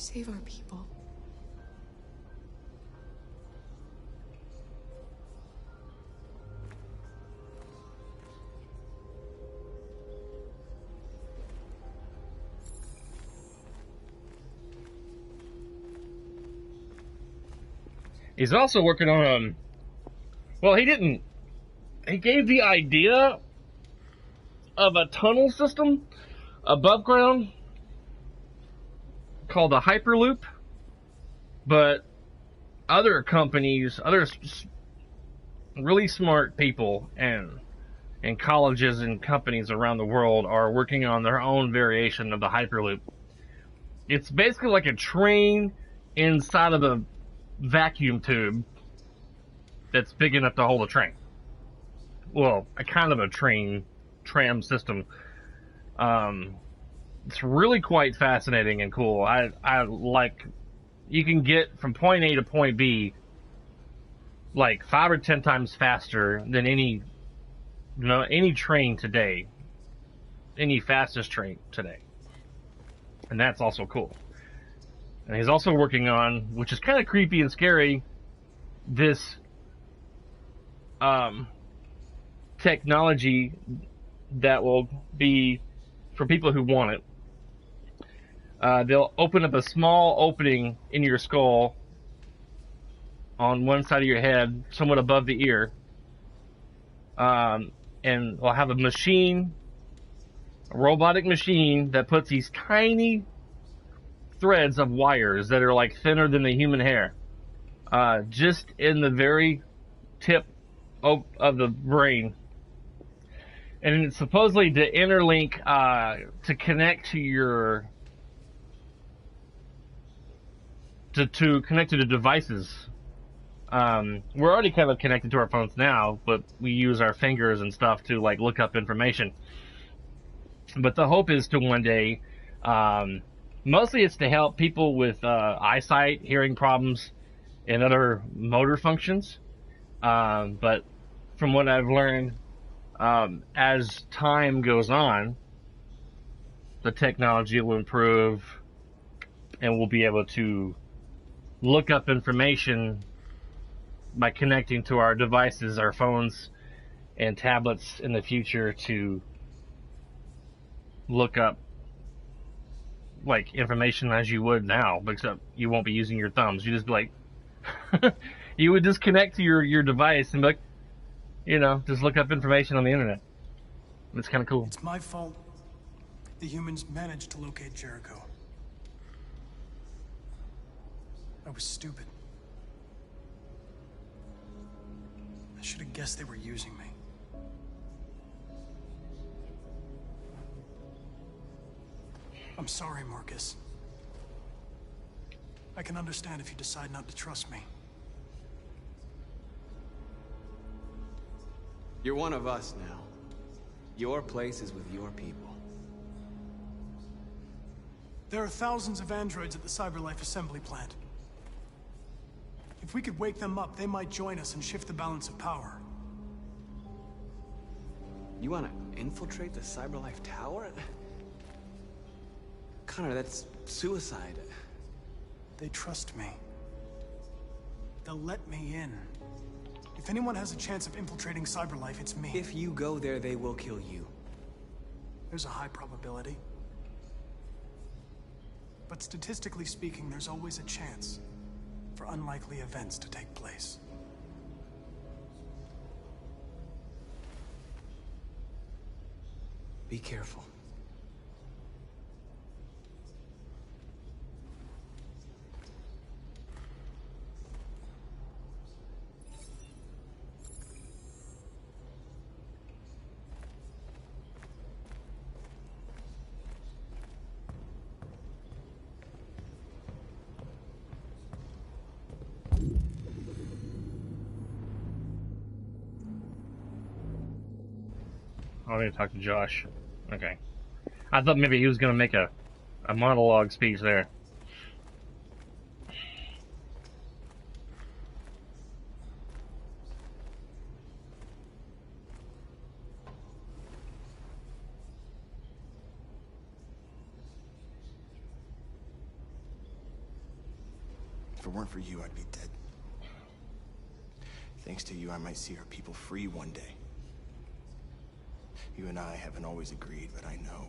save our people. He's also working on well, he gave the idea of a tunnel system above ground called a Hyperloop, but other companies, really smart people and colleges and companies around the world are working on their own variation of the Hyperloop. It's basically like a train inside of a vacuum tube that's big enough to hold a train. Well, a kind of a tram system. It's really quite fascinating and cool. I like, you can get from point A to point B like 5 or 10 times faster than any train today, any fastest train today, and that's also cool. And he's also working on, which is kind of creepy and scary, this technology that will be for people who want it. They'll open up a small opening in your skull on one side of your head, somewhat above the ear, and they'll have a robotic machine that puts these tiny threads of wires that are like thinner than the human hair, just in the very tip of the brain, and it's supposedly to interlink, to connect to your, to connect to the devices. We're already kind of connected to our phones now, but we use our fingers and stuff to like look up information. But the hope is to one day Mostly it's to help people with eyesight, hearing problems, and other motor functions. But from what I've learned, as time goes on, the technology will improve and we'll be able to look up information by connecting to our devices, our phones and tablets in the future to look up like information as you would now, except you won't be using your thumbs. You just be like, you would just connect to your device and be like, you know, just look up information on the internet. It's kind of cool. It's my fault the humans managed to locate Jericho. I was stupid. I should have guessed they were using me. I'm sorry, Marcus. I can understand if you decide not to trust me. You're one of us now. Your place is with your people. There are thousands of androids at the CyberLife assembly plant. If we could wake them up, they might join us and shift the balance of power. You want to infiltrate the CyberLife tower? Connor, that's suicide. They trust me. They'll let me in. If anyone has a chance of infiltrating CyberLife, it's me. If you go there, they will kill you. There's a high probability. But statistically speaking, there's always a chance for unlikely events to take place. Be careful. I need to talk to Josh. Okay. I thought maybe he was going to make a monologue speech there. If it weren't for you, I'd be dead. Thanks to you, I might see our people free one day. You and I haven't always agreed, but I know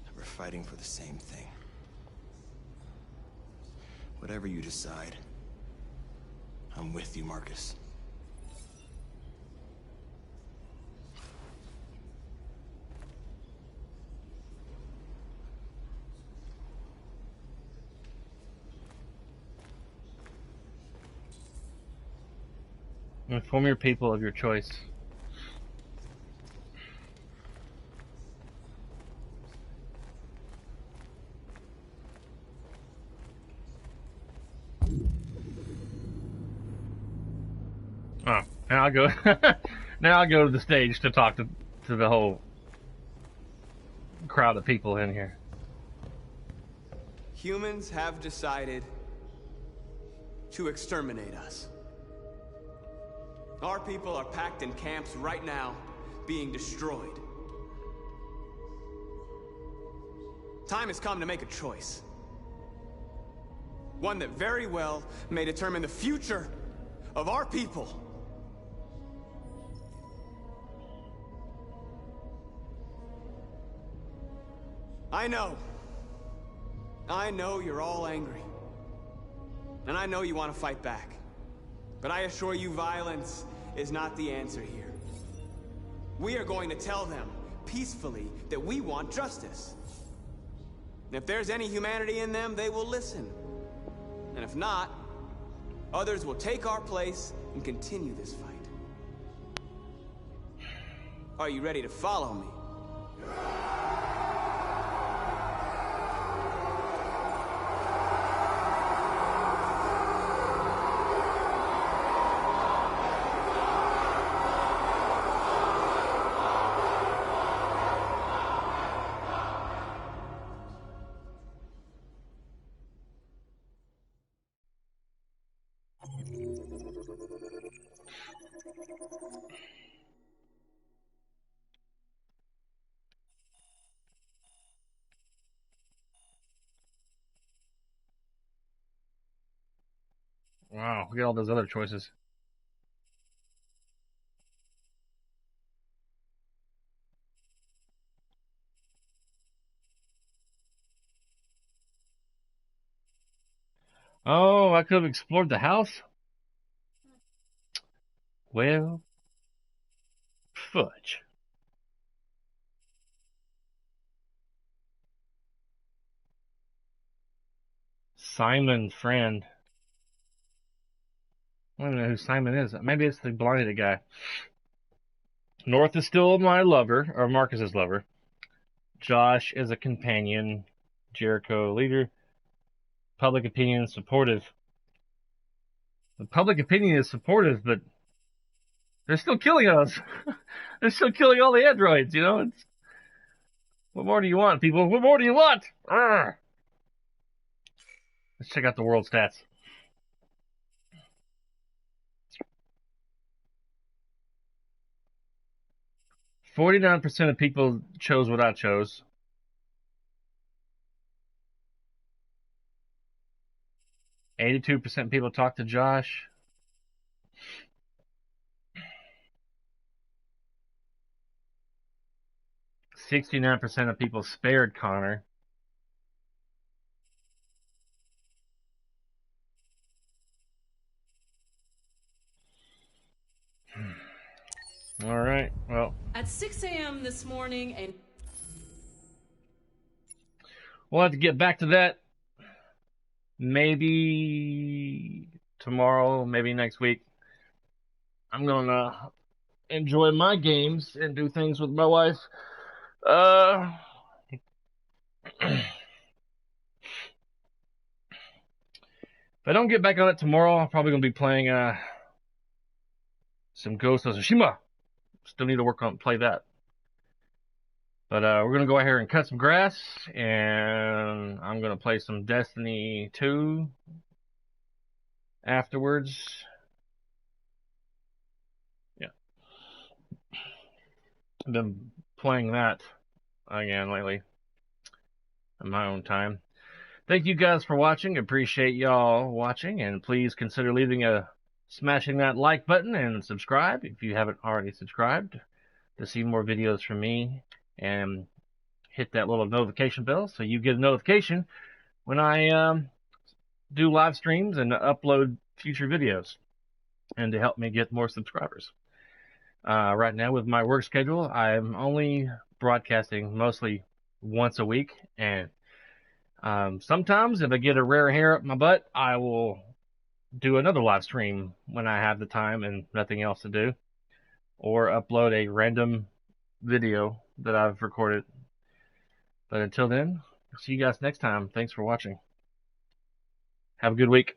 that we're fighting for the same thing. Whatever you decide, I'm with you, Marcus. Inform your people of your choice. Oh, now I'll go. Now I'll go to the stage to talk to the whole crowd of people in here. Humans have decided to exterminate us. Our people are packed in camps right now, being destroyed. Time has come to make a choice. One that very well may determine the future of our people. I know you're all angry. And I know you want to fight back. But I assure you, violence is not the answer here. We are going to tell them, peacefully, that we want justice. And if there's any humanity in them, they will listen. And if not, others will take our place and continue this fight. Are you ready to follow me? Wow, look at all those other choices. Oh, I could have explored the house? Well, fudge. Simon Friend. I don't know who Simon is. Maybe it's the blinded guy. North is still my lover, or Marcus's lover. Josh is a companion. Jericho leader. Public opinion supportive. The public opinion is supportive, but they're still killing us. They're still killing all the androids, you know? What more do you want, people? What more do you want? Arrgh. Let's check out the world stats. 49% of people chose what I chose. %82 people talked to Josh. 69% of people spared Connor. All right, well. At 6 a.m. this morning, and we'll have to get back to that maybe tomorrow, maybe next week. I'm going to enjoy my games and do things with my wife. If I don't get back on it tomorrow, I'm probably going to be playing some Ghost of Tsushima. Still need to play that. But we're going to go out here and cut some grass, and I'm going to play some Destiny 2 afterwards. Yeah. I've been playing that again lately in my own time. Thank you guys for watching. Appreciate y'all watching, and please consider smashing that like button and subscribe if you haven't already subscribed to see more videos from me, and hit that little notification bell so you get a notification when I do live streams and upload future videos, and to help me get more subscribers. Right now with my work schedule, I'm only broadcasting mostly once a week, and sometimes if I get a rare hair up my butt, I will do another live stream when I have the time and nothing else to do, or upload a random video that I've recorded. But until then, see you guys next time. Thanks for watching. Have a good week.